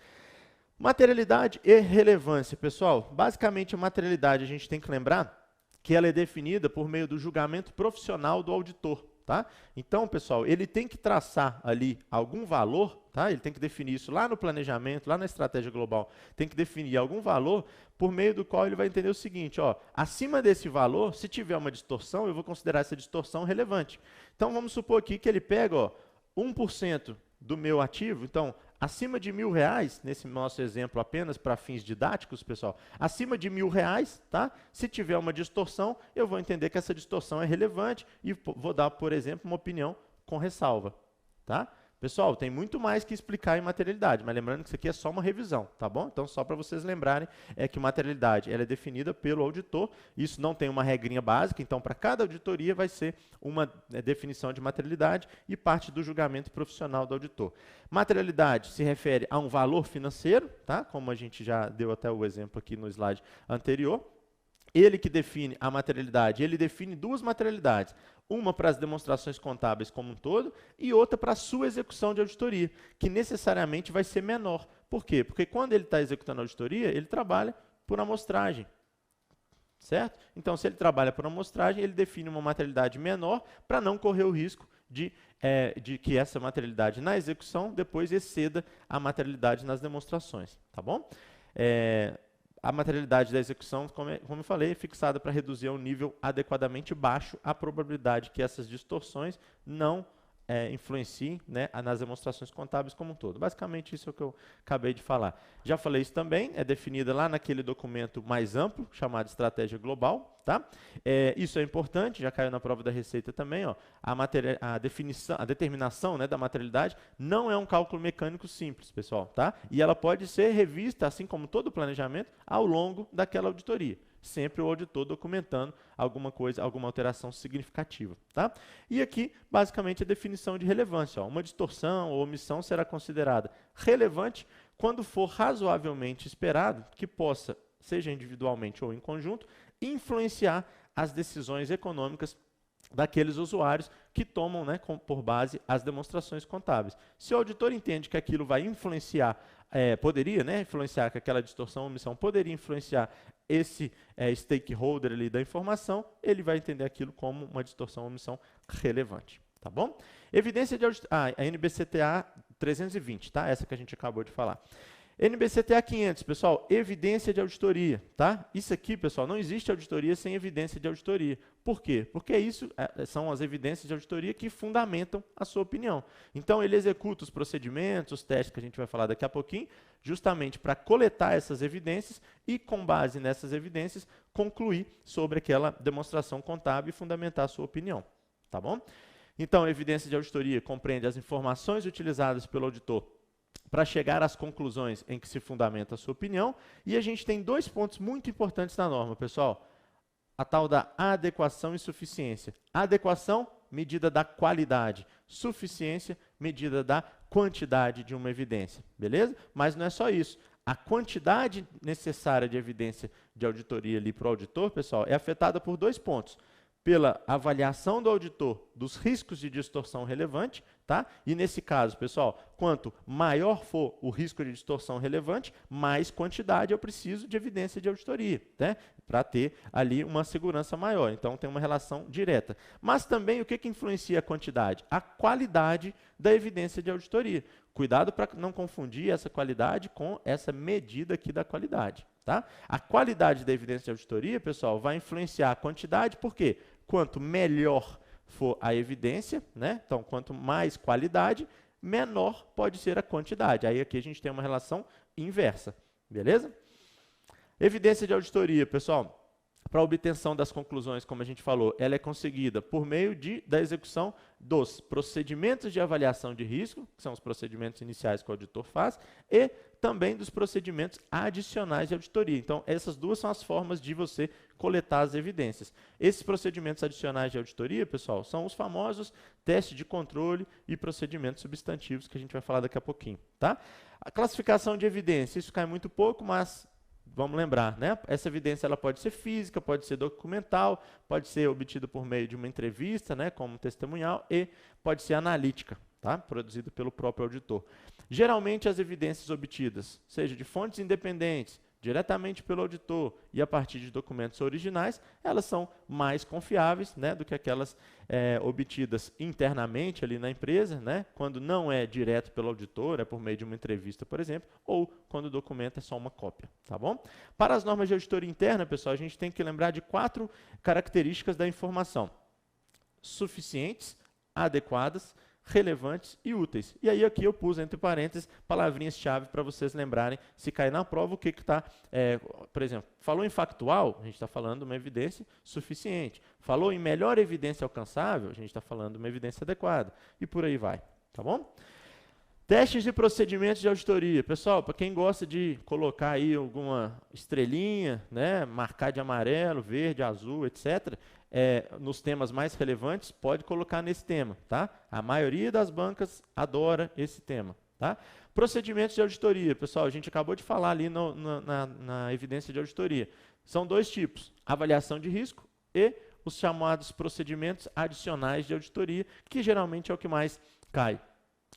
Materialidade e relevância, pessoal. Basicamente, a materialidade a gente tem que lembrar que ela é definida por meio do julgamento profissional do auditor, tá? Então, pessoal, ele tem que traçar ali algum valor, tá? Ele tem que definir isso lá no planejamento, lá na estratégia global, tem que definir algum valor por meio do qual ele vai entender o seguinte, ó, acima desse valor, se tiver uma distorção, eu vou considerar essa distorção relevante. Então, vamos supor aqui que ele pega, ó, 1% do meu ativo, então, acima de R$1.000, nesse nosso exemplo apenas para fins didáticos, pessoal, acima de R$1.000, tá? Se tiver uma distorção, eu vou entender que essa distorção é relevante e vou dar, por exemplo, uma opinião com ressalva, tá? Pessoal, tem muito mais que explicar em materialidade, mas lembrando que isso aqui é só uma revisão, tá bom? Então, só para vocês lembrarem, é que materialidade ela é definida pelo auditor, isso não tem uma regrinha básica, então, para cada auditoria vai ser uma definição de materialidade e parte do julgamento profissional do auditor. Materialidade se refere a um valor financeiro, tá? Como a gente já deu até o exemplo aqui no slide anterior. Ele que define a materialidade, ele define duas materialidades, uma para as demonstrações contábeis como um todo e outra para a sua execução de auditoria, que necessariamente vai ser menor. Por quê? Porque quando ele está executando a auditoria, ele trabalha por amostragem, certo? Então, se ele trabalha por amostragem, ele define uma materialidade menor para não correr o risco de que essa materialidade na execução depois exceda a materialidade nas demonstrações, tá bom? A materialidade da execução, como eu falei, é fixada para reduzir a um nível adequadamente baixo a probabilidade que essas distorções não influenciem, né, nas demonstrações contábeis como um todo. Basicamente, isso é o que eu acabei de falar. Já falei isso também, é definida lá naquele documento mais amplo, chamado Estratégia Global, tá? Isso é importante, já caiu na prova da Receita também, ó, a determinação, né, da materialidade não é um cálculo mecânico simples, pessoal, tá? E ela pode ser revista, assim como todo o planejamento, ao longo daquela auditoria. Sempre o auditor documentando alguma coisa, alguma alteração significativa, tá? E aqui, basicamente, a definição de relevância. Ó, uma distorção ou omissão será considerada relevante quando for razoavelmente esperado que possa, seja individualmente ou em conjunto, influenciar as decisões econômicas daqueles usuários que tomam, né, por base as demonstrações contábeis. Se o auditor entende que aquilo vai influenciar, poderia, né, influenciar, que aquela distorção ou omissão poderia influenciar esse stakeholder ali da informação, ele vai entender aquilo como uma distorção ou omissão relevante, tá bom? Evidência de auditoria, a NBCTA 320, tá? Essa que a gente acabou de falar. NBCTA 500, pessoal, evidência de auditoria, tá? Isso aqui, pessoal, não existe auditoria sem evidência de auditoria. Por quê? Porque isso são as evidências de auditoria que fundamentam a sua opinião. Então, ele executa os procedimentos, os testes que a gente vai falar daqui a pouquinho, justamente para coletar essas evidências e, com base nessas evidências, concluir sobre aquela demonstração contábil e fundamentar a sua opinião, tá bom? Então, a evidência de auditoria compreende as informações utilizadas pelo auditor para chegar às conclusões em que se fundamenta a sua opinião. E a gente tem dois pontos muito importantes na norma, pessoal. A tal da adequação e suficiência. Adequação, medida da qualidade. Suficiência, medida da quantidade de uma evidência. Beleza? Mas não é só isso. A quantidade necessária de evidência de auditoria ali para o auditor, pessoal, é afetada por dois pontos. Pela avaliação do auditor dos riscos de distorção relevante, tá? E nesse caso, pessoal, quanto maior for o risco de distorção relevante, mais quantidade eu preciso de evidência de auditoria, né? Para ter ali uma segurança maior. Então, tem uma relação direta. Mas também, o que influencia a quantidade? A qualidade da evidência de auditoria. Cuidado para não confundir essa qualidade com essa medida aqui da qualidade, tá? A qualidade da evidência de auditoria, pessoal, vai influenciar a quantidade, por quê? Quanto melhor for a evidência, né? Então, quanto mais qualidade, menor pode ser a quantidade. Aí aqui a gente tem uma relação inversa, beleza? Evidência de auditoria, pessoal. Para a obtenção das conclusões, como a gente falou, ela é conseguida por meio da execução dos procedimentos de avaliação de risco, que são os procedimentos iniciais que o auditor faz, e também dos procedimentos adicionais de auditoria. Então, essas duas são as formas de você coletar as evidências. Esses procedimentos adicionais de auditoria, pessoal, são os famosos testes de controle e procedimentos substantivos, que a gente vai falar daqui a pouquinho, tá? A classificação de evidência, isso cai muito pouco, mas vamos lembrar, né? Essa evidência ela pode ser física, pode ser documental, pode ser obtida por meio de uma entrevista, né, como testemunhal, e pode ser analítica, tá? Produzida pelo próprio auditor. Geralmente as evidências obtidas, seja de fontes independentes, diretamente pelo auditor e a partir de documentos originais, elas são mais confiáveis, né, do que aquelas obtidas internamente ali na empresa, né, quando não é direto pelo auditor, é por meio de uma entrevista, por exemplo, ou quando o documento é só uma cópia, tá bom? Para as normas de auditoria interna, pessoal, a gente tem que lembrar de 4 características da informação: suficientes, adequadas, relevantes e úteis. E aí aqui eu pus entre parênteses palavrinhas-chave para vocês lembrarem, se cair na prova, o que está, por exemplo, falou em factual, a gente está falando de uma evidência suficiente. Falou em melhor evidência alcançável, a gente está falando de uma evidência adequada. E por aí vai, tá bom? Testes e procedimentos de auditoria. Pessoal, para quem gosta de colocar aí alguma estrelinha, né, marcar de amarelo, verde, azul, etc., nos temas mais relevantes, pode colocar nesse tema, tá? A maioria das bancas adora esse tema, tá? Procedimentos de auditoria. Pessoal, a gente acabou de falar ali na evidência de auditoria. São 2 tipos: avaliação de risco e os chamados procedimentos adicionais de auditoria, que geralmente é o que mais cai.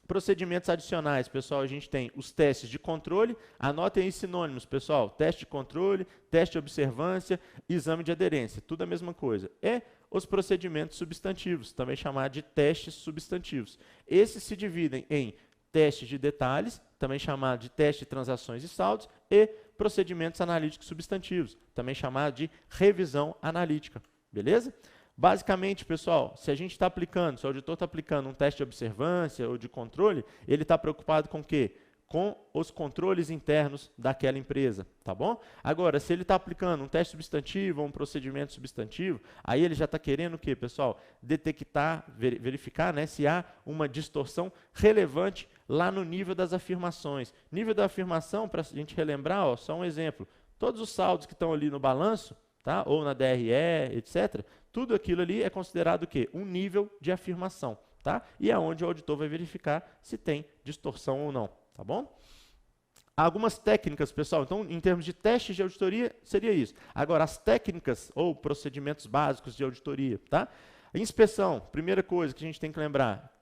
Procedimentos adicionais, pessoal, a gente tem os testes de controle, anotem aí sinônimos, pessoal: teste de controle, teste de observância, exame de aderência, tudo a mesma coisa. E os procedimentos substantivos, também chamados de testes substantivos. Esses se dividem em testes de detalhes, também chamado de teste de transações e saldos, e procedimentos analíticos substantivos, também chamado de revisão analítica, beleza? Basicamente, pessoal, se a gente está aplicando, se o auditor está aplicando um teste de observância ou de controle, ele está preocupado com o quê? Com os controles internos daquela empresa, tá bom? Agora, se ele está aplicando um teste substantivo ou um procedimento substantivo, aí ele já está querendo o quê, pessoal? Detectar, verificar, né, se há uma distorção relevante lá no nível das afirmações. Nível da afirmação, para a gente relembrar, ó, só um exemplo: todos os saldos que estão ali no balanço, tá, ou na DRE, etc., tudo aquilo ali é considerado o quê? Um nível de afirmação, tá? E é onde o auditor vai verificar se tem distorção ou não, tá bom? Há algumas técnicas, pessoal. Então, em termos de testes de auditoria, seria isso. Agora, as técnicas ou procedimentos básicos de auditoria, tá? Inspeção, primeira coisa que a gente tem que lembrar: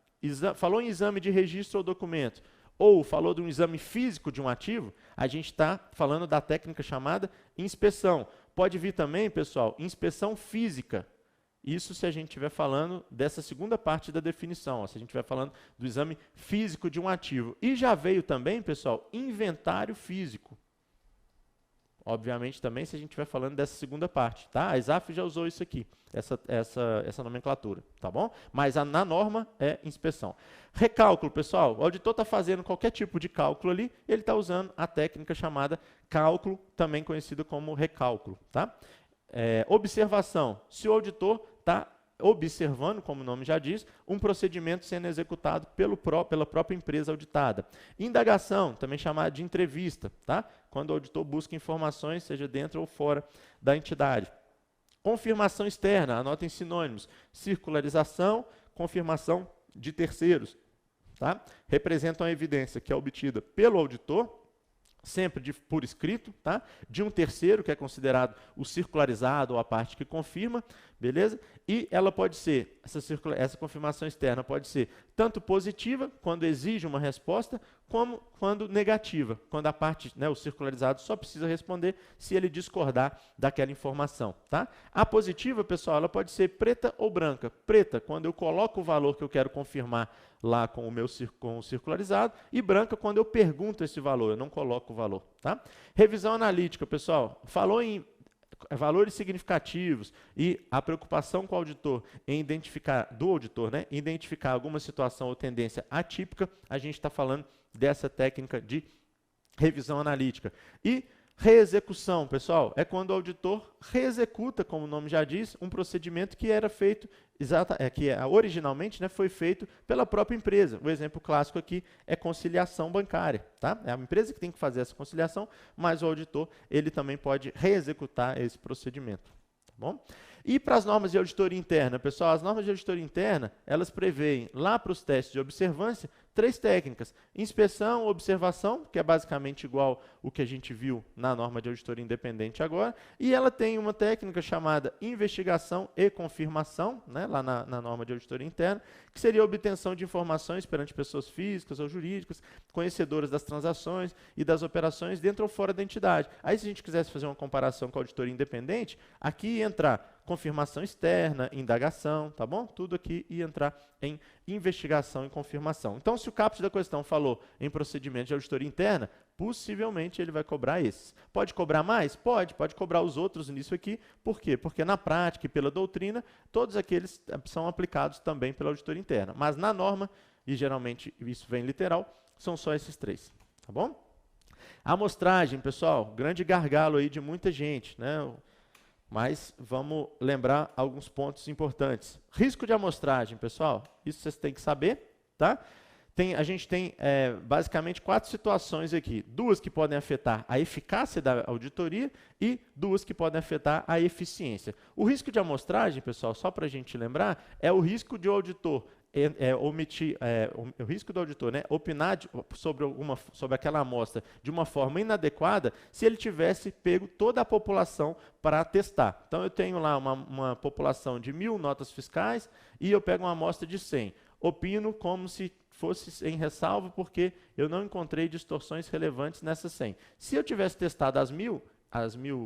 falou em exame de registro ou documento, ou falou de um exame físico de um ativo, a gente está falando da técnica chamada inspeção. Pode vir também, pessoal, inspeção física. Isso se a gente estiver falando dessa segunda parte da definição, ó, se a gente estiver falando do exame físico de um ativo. E já veio também, pessoal, inventário físico. Obviamente também se a gente estiver falando dessa segunda parte, tá? A ESAF já usou isso aqui, essa nomenclatura, tá bom? Mas na norma é inspeção. Recálculo, pessoal: o auditor está fazendo qualquer tipo de cálculo ali, ele está usando a técnica chamada cálculo, também conhecido como recálculo, tá? Observação: se o auditor está observando, como o nome já diz, um procedimento sendo executado pela própria empresa auditada. Indagação, também chamada de entrevista, tá? Quando o auditor busca informações, seja dentro ou fora da entidade. Confirmação externa, anotem sinônimos: circularização, confirmação de terceiros, tá? Representam a evidência que é obtida pelo auditor, sempre por escrito, tá? De um terceiro, que é considerado o circularizado ou a parte que confirma, beleza? E ela pode ser, essa confirmação externa pode ser tanto positiva, quando exige uma resposta, como quando negativa, quando a parte, né, o circularizado só precisa responder se ele discordar daquela informação, tá? A positiva, pessoal, ela pode ser preta ou branca. Preta, quando eu coloco o valor que eu quero confirmar lá com o circularizado, e branca quando eu pergunto esse valor, eu não coloco o valor, tá? Revisão analítica, pessoal: falou em valores significativos e a preocupação com o auditor em identificar, do auditor, né, em identificar alguma situação ou tendência atípica, a gente está falando dessa técnica de revisão analítica. E reexecução, pessoal, é quando o auditor reexecuta, como o nome já diz, um procedimento que era feito, originalmente, né, foi feito pela própria empresa. O exemplo clássico aqui é conciliação bancária. Tá? É a empresa que tem que fazer essa conciliação, mas o auditor ele também pode reexecutar esse procedimento. Tá bom? E para as normas de auditoria interna, pessoal, as normas de auditoria interna, elas preveem lá para os testes de observância 3 técnicas: inspeção, observação, que é basicamente igual o que a gente viu na norma de auditoria independente agora, e ela tem uma técnica chamada investigação e confirmação, né, lá na norma de auditoria interna, que seria a obtenção de informações perante pessoas físicas ou jurídicas, conhecedoras das transações e das operações dentro ou fora da entidade. Aí, se a gente quisesse fazer uma comparação com a auditoria independente, aqui ia entrar confirmação externa, indagação, tá bom? Tudo aqui ia entrar em investigação e confirmação. Então, se o caput da questão falou em procedimento de auditoria interna, possivelmente ele vai cobrar esses. Pode cobrar mais? Pode cobrar os outros nisso aqui. Por quê? Porque na prática e pela doutrina, todos aqueles são aplicados também pela auditoria interna. Mas na norma, e geralmente isso vem literal, são só esses 3, tá bom? A amostragem, pessoal, grande gargalo aí de muita gente, né? Mas vamos lembrar alguns pontos importantes. Risco de amostragem, pessoal, isso vocês têm que saber, tá? A gente tem basicamente 4 situações aqui. 2 que podem afetar a eficácia da auditoria e 2 que podem afetar a eficiência. O risco de amostragem, pessoal, só para a gente lembrar, é o risco de o auditor o risco do auditor, né, opinar sobre aquela amostra de uma forma inadequada se ele tivesse pego toda a população para testar. Então, eu tenho lá uma população de 1.000 notas fiscais e eu pego uma amostra de 100. Opino como se fosse em ressalva porque eu não encontrei distorções relevantes nessas 100. Se eu tivesse testado as 1.000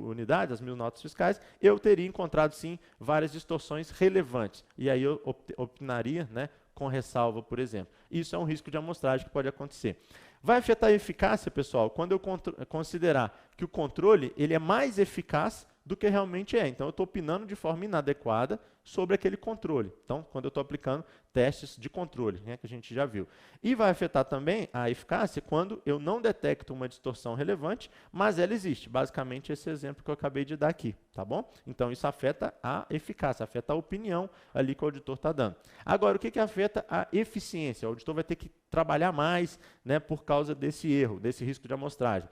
unidades, as 1.000 notas fiscais, eu teria encontrado, sim, várias distorções relevantes. E aí eu opinaria, né, com ressalva, por exemplo. Isso é um risco de amostragem que pode acontecer. Vai afetar a eficácia, pessoal, quando eu considerar que o controle ele é mais eficaz do que realmente é. Então, eu estou opinando de forma inadequada sobre aquele controle. Então, quando eu estou aplicando testes de controle, né, que a gente já viu. E vai afetar também a eficácia quando eu não detecto uma distorção relevante, mas ela existe. Basicamente, esse exemplo que eu acabei de dar aqui, tá bom? Então, isso afeta a eficácia, afeta a opinião ali que o auditor está dando. Agora, o que afeta a eficiência? O auditor vai ter que trabalhar mais, né, por causa desse erro, desse risco de amostragem.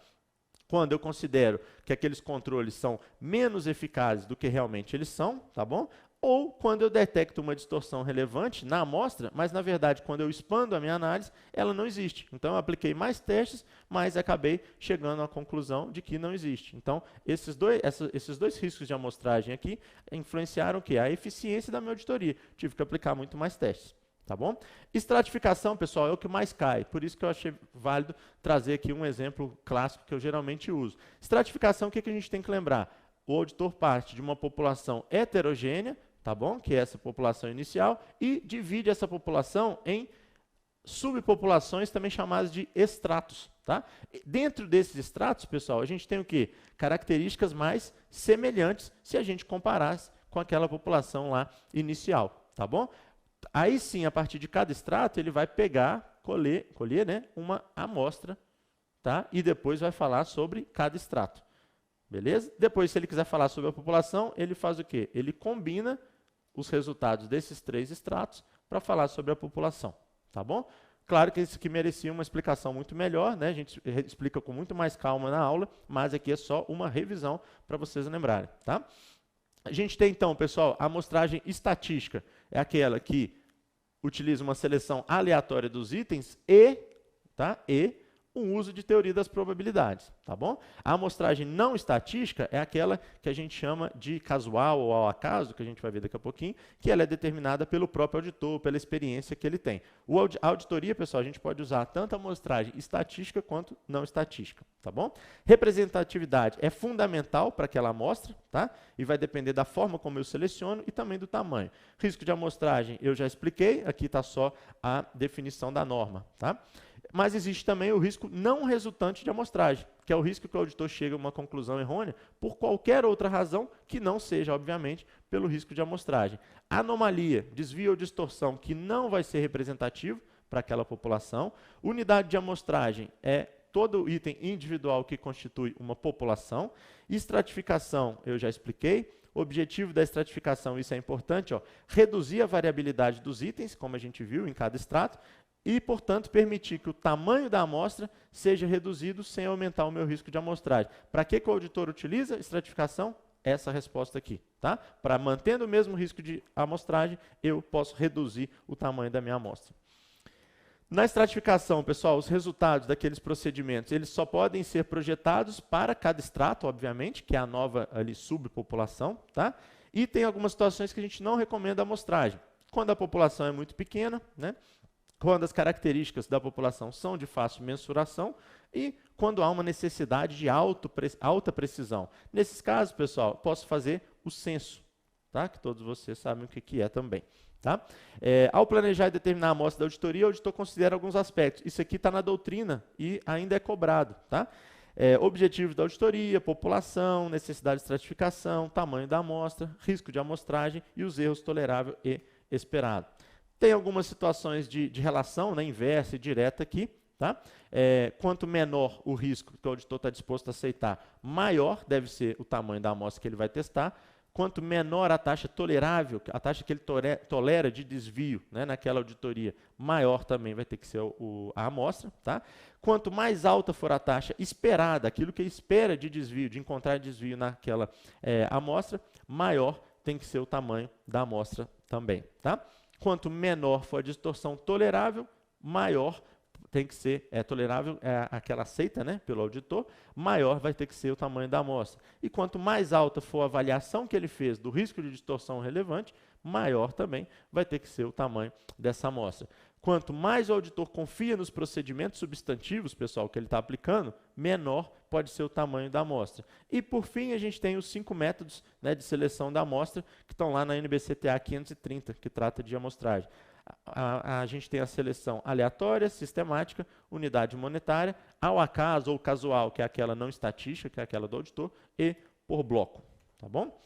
Quando eu considero que aqueles controles são menos eficazes do que realmente eles são, tá bom? Ou quando eu detecto uma distorção relevante na amostra, mas na verdade quando eu expando a minha análise, ela não existe. Então eu apliquei mais testes, mas acabei chegando à conclusão de que não existe. Então esses dois riscos de amostragem aqui influenciaram o quê? A eficiência da minha auditoria. Tive que aplicar muito mais testes. Tá bom? Estratificação, pessoal, é o que mais cai. Por isso que eu achei válido trazer aqui um exemplo clássico que eu geralmente uso. Estratificação, o que a gente tem que lembrar? O auditor parte de uma população heterogênea, tá bom? Que é essa população inicial, e divide essa população em subpopulações também chamadas de estratos. Tá? Dentro desses estratos, pessoal, a gente tem o quê? Características mais semelhantes se a gente comparasse com aquela população lá inicial. Tá bom? Aí sim, a partir de cada extrato, ele vai pegar, colher, né, uma amostra, tá? E depois vai falar sobre cada extrato. Beleza? Depois, se ele quiser falar sobre a população, ele faz o quê? Ele combina os resultados desses 3 extratos para falar sobre a população. Tá bom? Claro que isso aqui merecia uma explicação muito melhor, né? A gente explica com muito mais calma na aula, mas aqui é só uma revisão para vocês lembrarem. Tá? A gente tem, então, pessoal, a amostragem estatística. É aquela que utiliza uma seleção aleatória dos itens e um uso de teoria das probabilidades, tá bom? A amostragem não estatística é aquela que a gente chama de casual ou ao acaso, que a gente vai ver daqui a pouquinho, que ela é determinada pelo próprio auditor, pela experiência que ele tem. A auditoria, pessoal, a gente pode usar tanto a amostragem estatística quanto não estatística, tá bom? Representatividade é fundamental para aquela amostra, tá? E vai depender da forma como eu seleciono e também do tamanho. Risco de amostragem eu já expliquei, aqui está só a definição da norma, tá? Mas existe também o risco não resultante de amostragem, que é o risco que o auditor chega a uma conclusão errônea por qualquer outra razão que não seja, obviamente, pelo risco de amostragem. Anomalia, desvio ou distorção que não vai ser representativo para aquela população. Unidade de amostragem é todo item individual que constitui uma população. Estratificação, eu já expliquei. O objetivo da estratificação, isso é importante, ó, reduzir a variabilidade dos itens, como a gente viu em cada extrato, e, portanto, permitir que o tamanho da amostra seja reduzido sem aumentar o meu risco de amostragem. Para que o auditor utiliza estratificação? Essa resposta aqui, tá? Para mantendo o mesmo risco de amostragem, eu posso reduzir o tamanho da minha amostra. Na estratificação, pessoal, os resultados daqueles procedimentos, eles só podem ser projetados para cada extrato, obviamente, que é a nova ali subpopulação, tá? E tem algumas situações que a gente não recomenda a amostragem. Quando a população é muito pequena, né? Quando as características da população são de fácil mensuração e quando há uma necessidade de alta precisão. Nesses casos, pessoal, posso fazer o censo, tá? Que todos vocês sabem o que é também. Tá? Ao planejar e determinar a amostra da auditoria, o auditor considera alguns aspectos. Isso aqui está na doutrina e ainda é cobrado. Tá? Objetivos da auditoria, população, necessidade de estratificação, tamanho da amostra, risco de amostragem e os erros tolerável e esperado. Tem algumas situações de relação, né, inversa e direta aqui. Tá? Quanto menor o risco que o auditor está disposto a aceitar, maior deve ser o tamanho da amostra que ele vai testar. Quanto menor a taxa tolerável, a taxa que ele tolera de desvio, né, naquela auditoria, maior também vai ter que ser a amostra. Tá? Quanto mais alta for a taxa esperada, aquilo que ele espera de desvio, de encontrar desvio naquela amostra, maior tem que ser o tamanho da amostra também. Tá? Quanto menor for a distorção tolerável, maior tem que ser tolerável, aquela aceita, né, pelo auditor, maior vai ter que ser o tamanho da amostra. E quanto mais alta for a avaliação que ele fez do risco de distorção relevante, maior também vai ter que ser o tamanho dessa amostra. Quanto mais o auditor confia nos procedimentos substantivos, pessoal, que ele está aplicando, menor pode ser o tamanho da amostra. E, por fim, a gente tem os 5 métodos, né, de seleção da amostra, que estão lá na NBCTA 530, que trata de amostragem. A gente tem a seleção aleatória, sistemática, unidade monetária, ao acaso ou casual, que é aquela não estatística, que é aquela do auditor, e por bloco. Tá bom?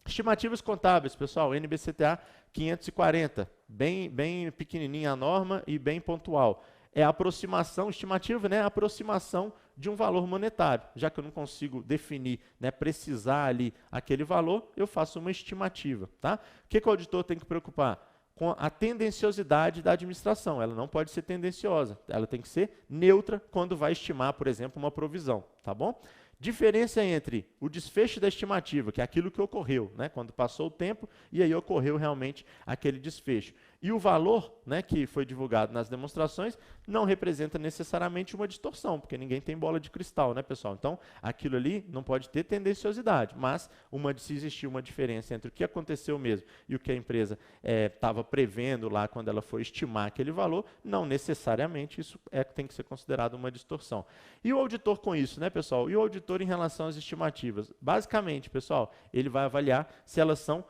Estimativas contábeis, pessoal, NBCTA 540, bem pequenininha a norma e bem pontual. É a aproximação, estimativa, né? A aproximação de um valor monetário. Já que eu não consigo definir, né, precisar ali aquele valor, eu faço uma estimativa. Tá? O que o auditor tem que preocupar? Com a tendenciosidade da administração. Ela não pode ser tendenciosa, ela tem que ser neutra quando vai estimar, por exemplo, uma provisão. Tá bom? Diferença entre o desfecho da estimativa, que é aquilo que ocorreu, né, quando passou o tempo e aí ocorreu realmente aquele desfecho. E o valor, né, que foi divulgado nas demonstrações não representa necessariamente uma distorção, porque ninguém tem bola de cristal, né, pessoal? Então, aquilo ali não pode ter tendenciosidade, mas se existir uma diferença entre o que aconteceu mesmo e o que a empresa estava prevendo lá quando ela foi estimar aquele valor, não necessariamente isso tem que ser considerado uma distorção. E o auditor com isso, né, pessoal? E o auditor em relação às estimativas? Basicamente, pessoal, ele vai avaliar se elas são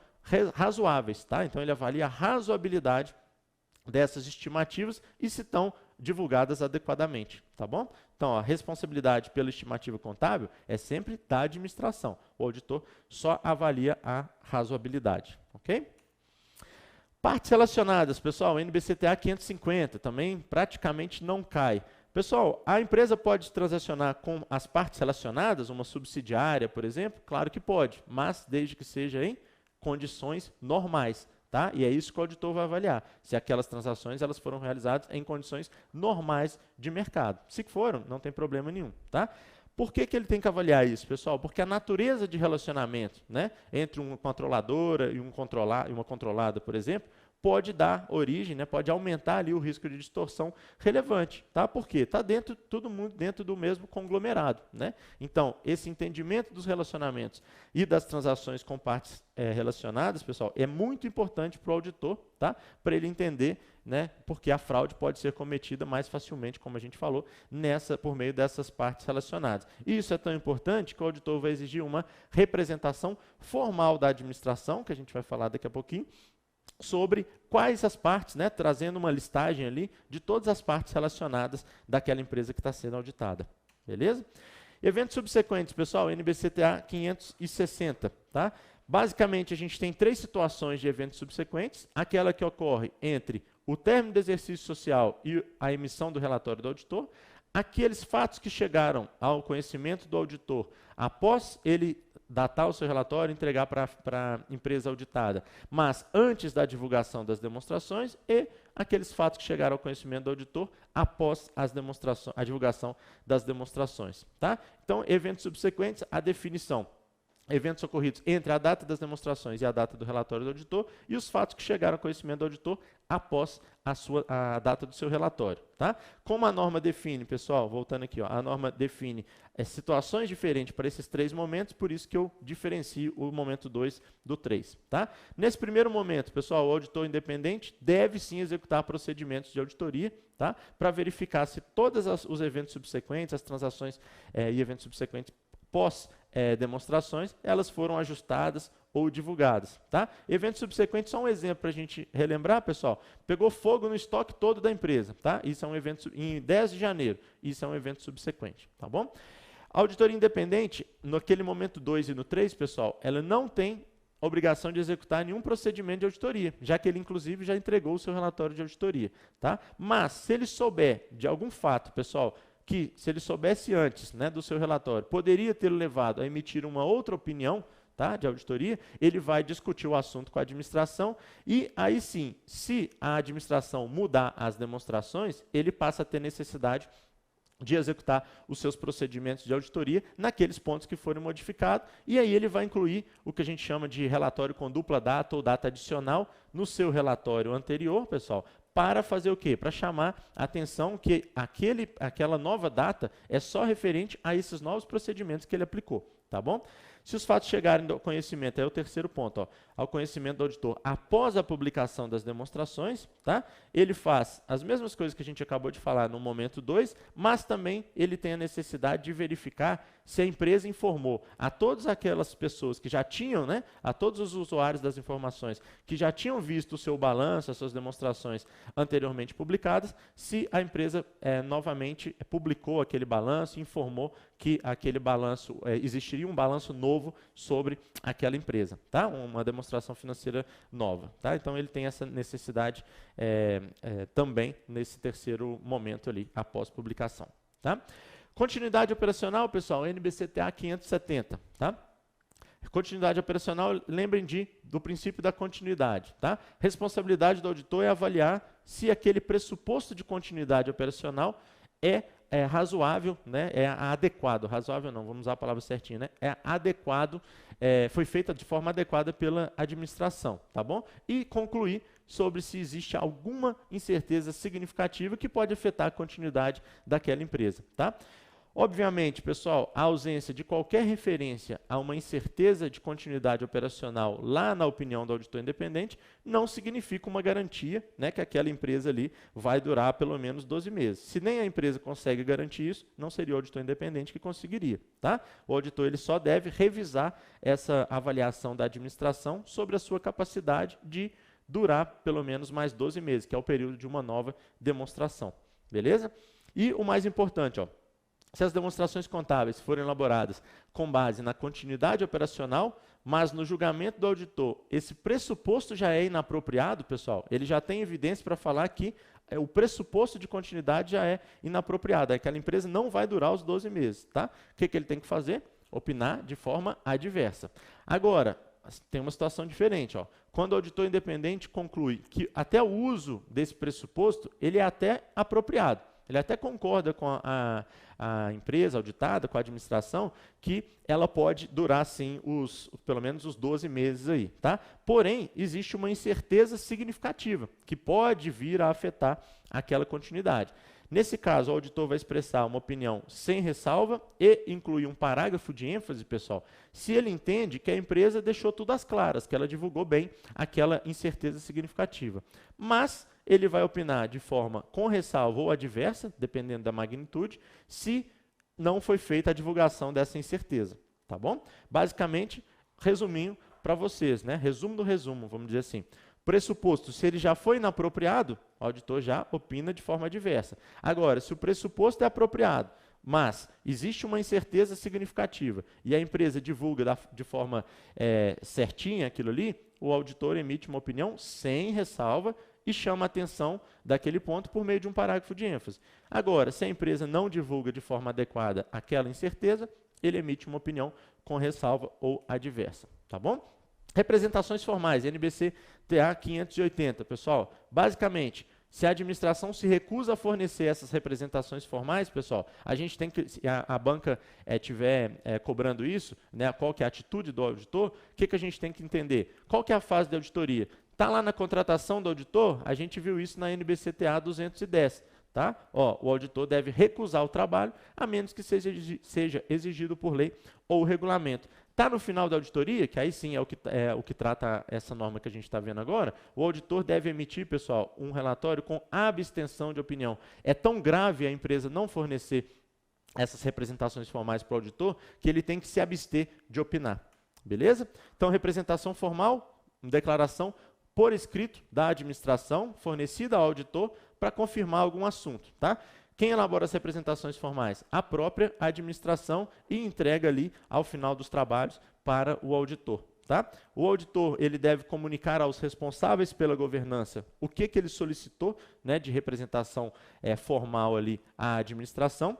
razoáveis, tá? Então ele avalia a razoabilidade dessas estimativas e se estão divulgadas adequadamente, tá bom? Então, a responsabilidade pela estimativa contábil é sempre da administração. O auditor só avalia a razoabilidade, ok? Partes relacionadas, pessoal, NBCTA 550, também praticamente não cai. Pessoal, a empresa pode transacionar com as partes relacionadas, uma subsidiária, por exemplo? Claro que pode, mas desde que seja em condições normais, tá? E é isso que o auditor vai avaliar, se aquelas transações elas foram realizadas em condições normais de mercado. Se foram, não tem problema nenhum, tá? Por que ele tem que avaliar isso, pessoal? Porque a natureza de relacionamento, né, entre uma controladora e uma controlada, por exemplo, pode dar origem, né, pode aumentar ali o risco de distorção relevante. Tá? Por quê? Está todo mundo dentro do mesmo conglomerado. Né? Então, esse entendimento dos relacionamentos e das transações com partes relacionadas, pessoal, é muito importante para o auditor, tá? Para ele entender, né, porque a fraude pode ser cometida mais facilmente, como a gente falou, por meio dessas partes relacionadas. E isso é tão importante que o auditor vai exigir uma representação formal da administração, que a gente vai falar daqui a pouquinho, sobre quais as partes, né, trazendo uma listagem ali de todas as partes relacionadas daquela empresa que está sendo auditada. Beleza? Eventos subsequentes, pessoal, NBCTA 560, tá? Basicamente, a gente tem 3 situações de eventos subsequentes. Aquela que ocorre entre o término do exercício social e a emissão do relatório do auditor. Aqueles fatos que chegaram ao conhecimento do auditor após ele datar o seu relatório e entregar para a empresa auditada, mas antes da divulgação das demonstrações, e aqueles fatos que chegaram ao conhecimento do auditor após a divulgação das demonstrações. Tá? Então, eventos subsequentes, a definição. Eventos ocorridos entre a data das demonstrações e a data do relatório do auditor e os fatos que chegaram ao conhecimento do auditor após a data do seu relatório. Tá? Como a norma define, pessoal, voltando aqui, ó, a norma define situações diferentes para esses 3 momentos, por isso que eu diferencio o momento 2 do 3. Tá? Nesse primeiro momento, pessoal, o auditor independente deve sim executar procedimentos de auditoria, tá? Para verificar se todos os eventos subsequentes, as transações e eventos subsequentes pós-demonstrações, elas foram ajustadas ou divulgadas. Tá? Eventos subsequentes, só um exemplo para a gente relembrar, pessoal. Pegou fogo no estoque todo da empresa. Tá? Isso é um evento em 10 de janeiro. Isso é um evento subsequente. Tá bom? A auditoria independente, naquele momento 2 e no 3, pessoal, ela não tem obrigação de executar nenhum procedimento de auditoria, já que ele, inclusive, já entregou o seu relatório de auditoria. Tá? Mas, se ele souber de algum fato, pessoal, que, se ele soubesse antes, né, do seu relatório, poderia ter levado a emitir uma outra opinião, tá, de auditoria, ele vai discutir o assunto com a administração e aí sim, se a administração mudar as demonstrações, ele passa a ter necessidade de executar os seus procedimentos de auditoria naqueles pontos que forem modificados, e aí ele vai incluir o que a gente chama de relatório com dupla data ou data adicional no seu relatório anterior, pessoal, para fazer o quê? Para chamar a atenção que aquela nova data é só referente a esses novos procedimentos que ele aplicou, tá bom? Se os fatos chegarem ao conhecimento, é o terceiro ponto, ó, ao conhecimento do auditor após a publicação das demonstrações, tá? Ele faz as mesmas coisas que a gente acabou de falar no momento 2, mas também ele tem a necessidade de verificar se a empresa informou a todas aquelas pessoas que já tinham, né, a todos os usuários das informações que já tinham visto o seu balanço, as suas demonstrações anteriormente publicadas, se a empresa novamente publicou aquele balanço e informou que aquele balanço, existiria um balanço novo sobre aquela empresa, tá? Uma demonstração financeira nova. Tá? Então, ele tem essa necessidade também nesse terceiro momento ali, após publicação. Tá? Continuidade operacional, pessoal, NBCTA 570. Tá? Continuidade operacional, lembrem do princípio da continuidade. Tá? Responsabilidade do auditor é avaliar se aquele pressuposto de continuidade operacional é razoável, né? É adequado, razoável não, vamos usar a palavra certinha, né? É adequado, foi feita de forma adequada pela administração, tá bom? E concluir sobre se existe alguma incerteza significativa que pode afetar a continuidade daquela empresa, tá? Obviamente, pessoal, a ausência de qualquer referência a uma incerteza de continuidade operacional lá na opinião do auditor independente não significa uma garantia, né, que aquela empresa ali vai durar pelo menos 12 meses. Se nem a empresa consegue garantir isso, não seria o auditor independente que conseguiria. Tá? O auditor ele só deve revisar essa avaliação da administração sobre a sua capacidade de durar pelo menos mais 12 meses, que é o período de uma nova demonstração. Beleza? E o mais importante, ó, se as demonstrações contábeis forem elaboradas com base na continuidade operacional, mas no julgamento do auditor, esse pressuposto já é inapropriado, pessoal, ele já tem evidência para falar que o pressuposto de continuidade já é inapropriado, aquela empresa não vai durar os 12 meses. Tá? O que ele tem que fazer? Opinar de forma adversa. Agora, tem uma situação diferente. Ó. Quando o auditor independente conclui que até o uso desse pressuposto, ele é até apropriado. Ele até concorda com a empresa auditada, com a administração, que ela pode durar, sim, pelo menos os 12 meses aí. Tá? Porém, existe uma incerteza significativa, que pode vir a afetar aquela continuidade. Nesse caso, o auditor vai expressar uma opinião sem ressalva e incluir um parágrafo de ênfase, pessoal, se ele entende que a empresa deixou tudo às claras, que ela divulgou bem aquela incerteza significativa. Mas ele vai opinar de forma com ressalva ou adversa, dependendo da magnitude, se não foi feita a divulgação dessa incerteza. Tá bom? Basicamente, resuminho para vocês, né? Resumo do resumo, vamos dizer assim. Pressuposto, se ele já foi inapropriado, o auditor já opina de forma adversa. Agora, se o pressuposto é apropriado, mas existe uma incerteza significativa e a empresa divulga de forma certinha aquilo ali, o auditor emite uma opinião sem ressalva e chama a atenção daquele ponto por meio de um parágrafo de ênfase. Agora, se a empresa não divulga de forma adequada aquela incerteza, ele emite uma opinião com ressalva ou adversa, tá bom? Representações formais, NBC-TA 580, pessoal, basicamente, se a administração se recusa a fornecer essas representações formais, pessoal, a gente tem que, se a banca estiver cobrando isso, né, qual que é a atitude do auditor, o que a gente tem que entender? Qual que é a fase de auditoria? Está lá na contratação do auditor, a gente viu isso na NBC-TA 210. Tá? O auditor deve recusar o trabalho, a menos que seja exigido por lei ou regulamento. Está no final da auditoria, que aí sim é o que trata essa norma que a gente está vendo agora, o auditor deve emitir, pessoal, um relatório com abstenção de opinião. É tão grave a empresa não fornecer essas representações formais para o auditor, que ele tem que se abster de opinar. Beleza? Então, representação formal, declaração por escrito da administração, fornecida ao auditor, para confirmar algum assunto. Tá? Quem elabora as representações formais? A própria administração e entrega ali ao final dos trabalhos para o auditor. Tá? O auditor ele deve comunicar aos responsáveis pela governança o que ele solicitou, né, de representação formal ali à administração.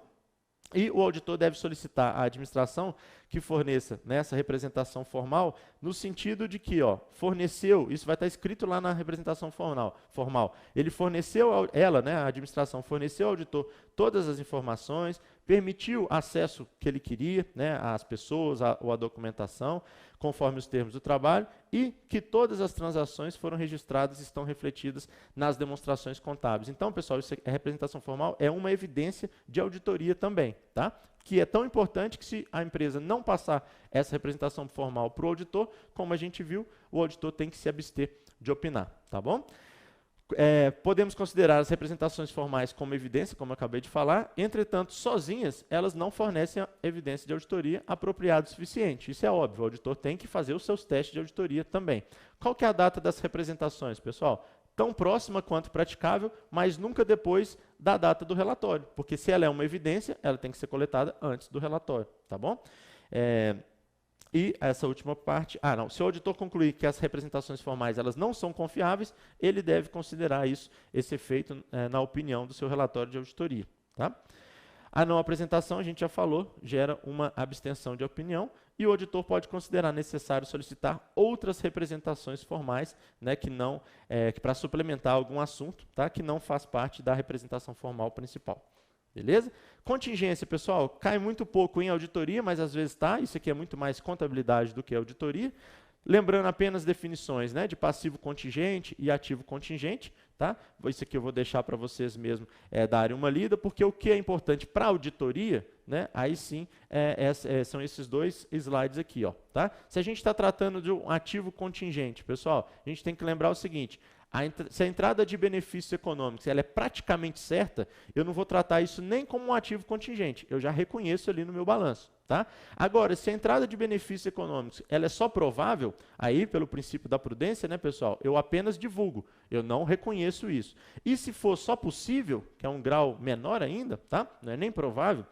E o auditor deve solicitar à administração que forneça essa representação formal, no sentido de que forneceu, isso vai estar escrito lá na representação formal. Ele forneceu, a administração forneceu ao auditor todas as informações, permitiu acesso que ele queria, né, às pessoas ou à documentação, conforme os termos do trabalho, e que todas as transações foram registradas e estão refletidas nas demonstrações contábeis. Então, pessoal, a representação formal é uma evidência de auditoria também, tá? Que é tão importante que, se a empresa não passar essa representação formal para o auditor, como a gente viu, o auditor tem que se abster de opinar, tá bom? Podemos considerar as representações formais como evidência, como eu acabei de falar, entretanto, sozinhas, elas não fornecem a evidência de auditoria apropriada o suficiente. Isso é óbvio, o auditor tem que fazer os seus testes de auditoria também. Qual que é a data das representações, pessoal? Tão próxima quanto praticável, mas nunca depois da data do relatório, porque se ela é uma evidência, ela tem que ser coletada antes do relatório, tá bom? E essa última parte, se o auditor concluir que as representações formais elas não são confiáveis, ele deve considerar esse efeito na opinião do seu relatório de auditoria. Tá? A não apresentação, a gente já falou, gera uma abstenção de opinião, e o auditor pode considerar necessário solicitar outras representações formais, né, para suplementar algum assunto, tá, que não faz parte da representação formal principal. Beleza? Contingência, pessoal, cai muito pouco em auditoria, mas às vezes está. Isso aqui é muito mais contabilidade do que auditoria. Lembrando apenas definições, né, de passivo contingente e ativo contingente. Tá? Isso aqui eu vou deixar para vocês mesmo darem uma lida, porque o que é importante para a auditoria, né, aí sim são esses dois slides aqui. Tá? Se a gente está tratando de um ativo contingente, pessoal, a gente tem que lembrar o seguinte: se a entrada de benefícios econômicos ela é praticamente certa, eu não vou tratar isso nem como um ativo contingente, eu já reconheço ali no meu balanço. Tá? Agora, se a entrada de benefícios econômicos ela é só provável, aí pelo princípio da prudência, né, pessoal, eu apenas divulgo, eu não reconheço isso. E se for só possível, que é um grau menor ainda, tá? Não é nem provável,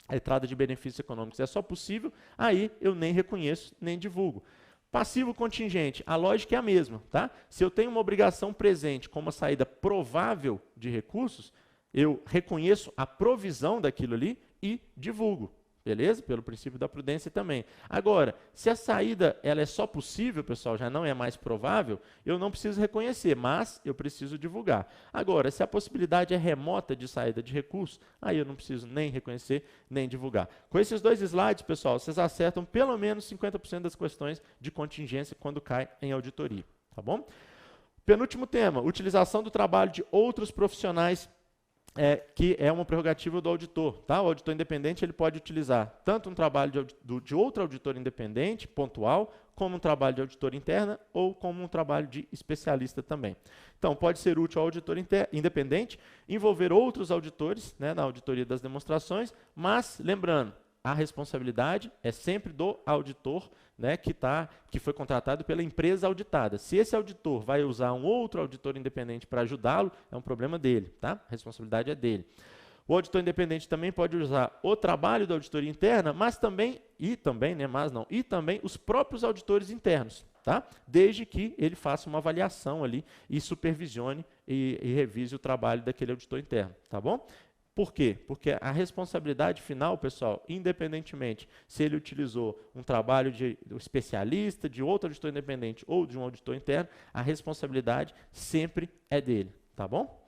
a entrada de benefícios econômicos é só possível, aí eu nem reconheço, nem divulgo. Passivo contingente, a lógica é a mesma. Tá? Se eu tenho uma obrigação presente com uma saída provável de recursos, eu reconheço a provisão daquilo ali e divulgo. Beleza? Pelo princípio da prudência também. Agora, se a saída ela é só possível, pessoal, já não é mais provável, eu não preciso reconhecer, mas eu preciso divulgar. Agora, se a possibilidade é remota de saída de recursos, aí eu não preciso nem reconhecer, nem divulgar. Com esses dois slides, pessoal, vocês acertam pelo menos 50% das questões de contingência quando cai em auditoria. Tá bom? Penúltimo tema, utilização do trabalho de outros profissionais, que é uma prerrogativa do auditor. Tá? O auditor independente ele pode utilizar tanto um trabalho de outro auditor independente, pontual, como um trabalho de auditor interna ou como um trabalho de especialista também. Então, pode ser útil ao auditor independente, envolver outros auditores, né, na auditoria das demonstrações, mas, lembrando, a responsabilidade é sempre do auditor, né, que foi contratado pela empresa auditada. Se esse auditor vai usar um outro auditor independente para ajudá-lo, é um problema dele, tá? A responsabilidade é dele. O auditor independente também pode usar o trabalho da auditoria interna, mas também os próprios auditores internos, tá? Desde que ele faça uma avaliação ali e supervisione e revise o trabalho daquele auditor interno, tá bom? Por quê? Porque a responsabilidade final, pessoal, independentemente se ele utilizou um trabalho de um especialista, de outro auditor independente ou de um auditor interno, a responsabilidade sempre é dele, tá bom?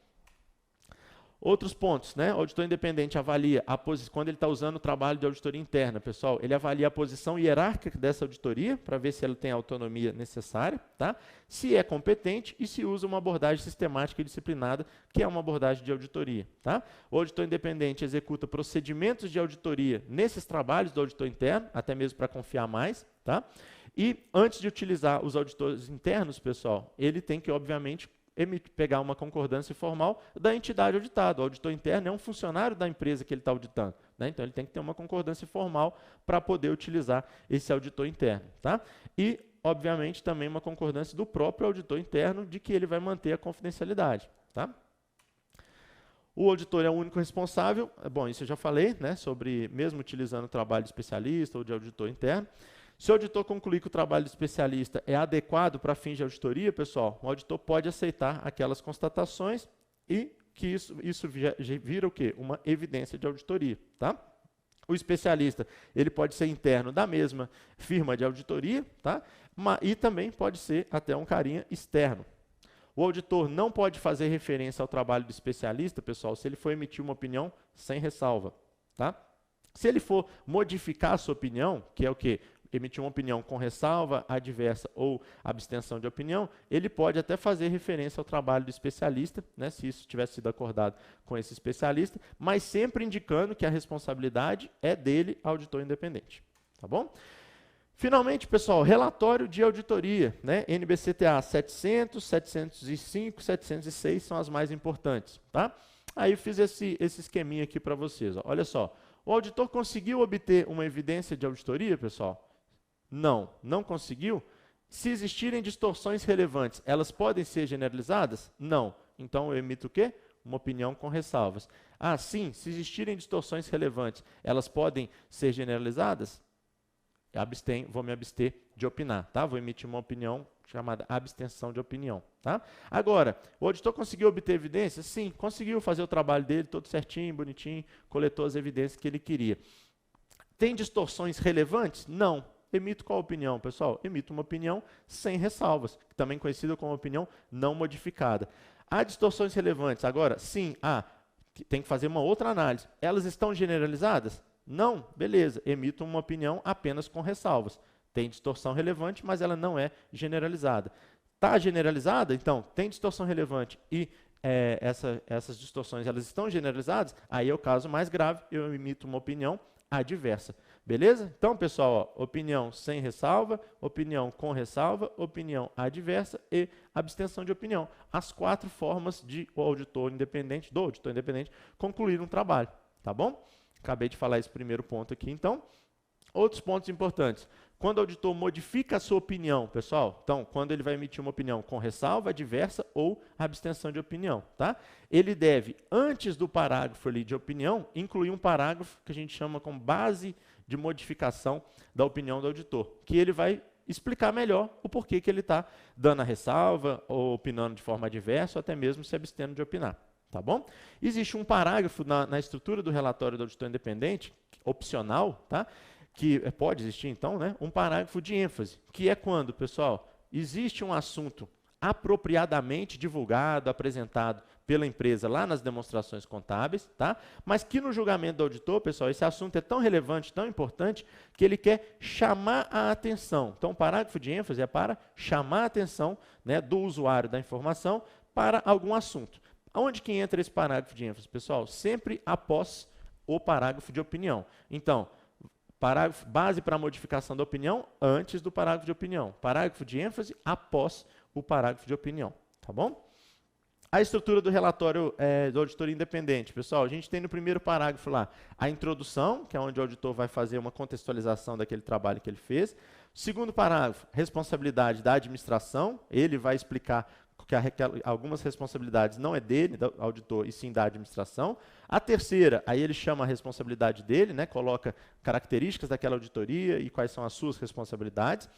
Outros pontos, né? O auditor independente avalia a posição, quando ele está usando o trabalho de auditoria interna, pessoal, ele avalia a posição hierárquica dessa auditoria, para ver se ela tem a autonomia necessária, tá? Se é competente e se usa uma abordagem sistemática e disciplinada, que é uma abordagem de auditoria, tá? O auditor independente executa procedimentos de auditoria nesses trabalhos do auditor interno, até mesmo para confiar mais, tá? E antes de utilizar os auditores internos, pessoal, ele tem que, obviamente, pegar uma concordância formal da entidade auditada. O auditor interno é um funcionário da empresa que ele está auditando, né? Então, ele tem que ter uma concordância formal para poder utilizar esse auditor interno, tá? E, obviamente, também uma concordância do próprio auditor interno de que ele vai manter a confidencialidade, tá? O auditor é o único responsável, bom, isso eu já falei, né, sobre mesmo utilizando o trabalho de especialista ou de auditor interno. Se o auditor concluir que o trabalho do especialista é adequado para fins de auditoria, pessoal, o auditor pode aceitar aquelas constatações e que isso vira o quê? Uma evidência de auditoria, tá? O especialista, ele pode ser interno da mesma firma de auditoria, tá? E também pode ser até um carinha externo. O auditor não pode fazer referência ao trabalho do especialista, pessoal, se ele for emitir uma opinião sem ressalva, tá? Se ele for modificar a sua opinião, que é o quê? Emitir uma opinião com ressalva, adversa ou abstenção de opinião, ele pode até fazer referência ao trabalho do especialista, né, se isso tivesse sido acordado com esse especialista, mas sempre indicando que a responsabilidade é dele, auditor independente. Tá bom? Finalmente, pessoal, relatório de auditoria, né, NBCTA 700, 705, 706 são as mais importantes. Tá? Aí eu fiz esse esqueminha aqui para vocês. Ó. Olha só, o auditor conseguiu obter uma evidência de auditoria, pessoal? Não, não conseguiu. Se existirem distorções relevantes, elas podem ser generalizadas? Não. Então, eu emito o quê? Uma opinião com ressalvas. Ah, sim, se existirem distorções relevantes, elas podem ser generalizadas? Vou me abster de opinar, tá? Vou emitir uma opinião chamada abstenção de opinião, tá? Agora, o auditor conseguiu obter evidências? Sim, conseguiu fazer o trabalho dele todo certinho, bonitinho, coletou as evidências que ele queria. Tem distorções relevantes? Não. Emito qual opinião, pessoal? Emito uma opinião sem ressalvas, também conhecida como opinião não modificada. Há distorções relevantes? Agora, sim, tem que fazer uma outra análise. Elas estão generalizadas? Não? Beleza, emito uma opinião apenas com ressalvas. Tem distorção relevante, mas ela não é generalizada. Está generalizada? Então, tem distorção relevante e essas distorções elas estão generalizadas? Aí é o caso mais grave, eu emito uma opinião adversa. Beleza? Então, pessoal, ó, opinião sem ressalva, opinião com ressalva, opinião adversa e abstenção de opinião. As 4 formas de do auditor independente concluir um trabalho. Tá bom? Acabei de falar esse primeiro ponto aqui, então. Outros pontos importantes. Quando o auditor modifica a sua opinião, pessoal, então, quando ele vai emitir uma opinião com ressalva, adversa ou abstenção de opinião, tá? Ele deve, antes do parágrafo ali de opinião, incluir um parágrafo que a gente chama como base de modificação da opinião do auditor, que ele vai explicar melhor o porquê que ele está dando a ressalva, ou opinando de forma adversa, ou até mesmo se abstendo de opinar. Tá bom? Existe um parágrafo na estrutura do relatório do auditor independente, opcional, tá? Que pode existir, então, né? Um parágrafo de ênfase, que é quando, pessoal, existe um assunto apropriadamente divulgado, apresentado pela empresa lá nas demonstrações contábeis, tá? Mas que no julgamento do auditor, pessoal, esse assunto é tão relevante, tão importante, que ele quer chamar a atenção. Então, o parágrafo de ênfase é para chamar a atenção, né, do usuário da informação para algum assunto. Onde que entra esse parágrafo de ênfase, pessoal? Sempre após o parágrafo de opinião. Então, parágrafo base para a modificação da opinião antes do parágrafo de opinião. Parágrafo de ênfase após o parágrafo de opinião. Tá bom? A estrutura do relatório da auditoria independente, pessoal, a gente tem no primeiro parágrafo lá a introdução, que é onde o auditor vai fazer uma contextualização daquele trabalho que ele fez. Segundo parágrafo, responsabilidade da administração, ele vai explicar que algumas responsabilidades não é dele, do auditor, e sim da administração. A terceira, aí ele chama a responsabilidade dele, né, coloca características daquela auditoria e quais são as suas responsabilidades.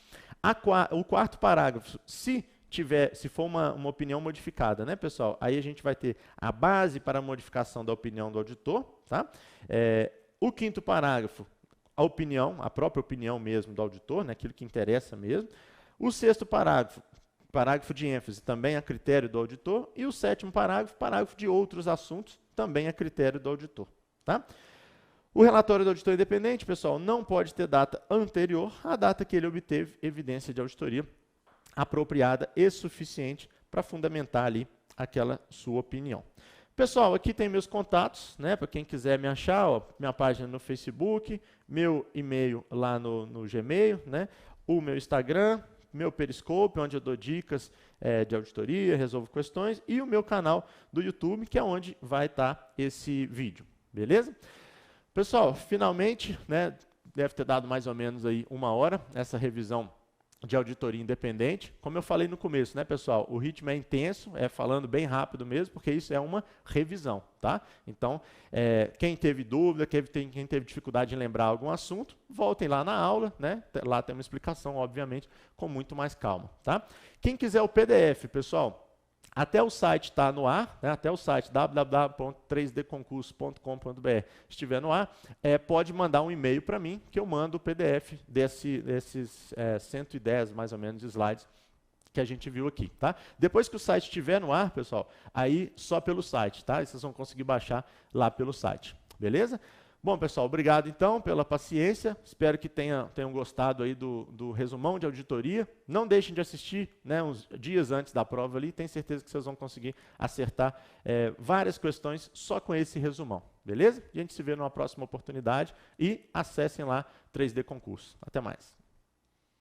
O quarto parágrafo, se for uma opinião modificada, né, pessoal? Aí a gente vai ter a base para a modificação da opinião do auditor, tá? O quinto parágrafo, a opinião, a própria opinião mesmo do auditor, né, aquilo que interessa mesmo. O sexto parágrafo, parágrafo de ênfase, também a critério do auditor. E o sétimo parágrafo, parágrafo de outros assuntos, também a critério do auditor, tá? O relatório do auditor independente, pessoal, não pode ter data anterior à data que ele obteve evidência de auditoria apropriada e suficiente para fundamentar ali aquela sua opinião. Pessoal, aqui tem meus contatos, né, para quem quiser me achar, ó, minha página no Facebook, meu e-mail lá no Gmail, né, o meu Instagram, meu Periscope, onde eu dou dicas de auditoria, resolvo questões, e o meu canal do YouTube, que é onde vai estar esse vídeo, beleza? Pessoal, finalmente, né, deve ter dado mais ou menos aí 1 hora essa revisão de auditoria independente. Como eu falei no começo, né, pessoal, o ritmo é intenso, falando bem rápido mesmo, porque isso é uma revisão, tá? Então, quem teve dúvida, quem teve dificuldade em lembrar algum assunto, voltem lá na aula, né? Lá tem uma explicação, obviamente, com muito mais calma, tá? Quem quiser o PDF, pessoal, até o site está no ar, né? Até o site www.3dconcurso.com.br estiver no ar, pode mandar um e-mail para mim, que eu mando o PDF desses 110, mais ou menos, slides que a gente viu aqui, tá? Depois que o site estiver no ar, pessoal, aí só pelo site, tá? E vocês vão conseguir baixar lá pelo site, beleza? Bom, pessoal, obrigado então pela paciência. Espero que tenham gostado aí do resumão de auditoria. Não deixem de assistir, né, uns dias antes da prova ali. Tenho certeza que vocês vão conseguir acertar várias questões só com esse resumão. Beleza? A gente se vê numa próxima oportunidade e acessem lá 3D Concurso. Até mais.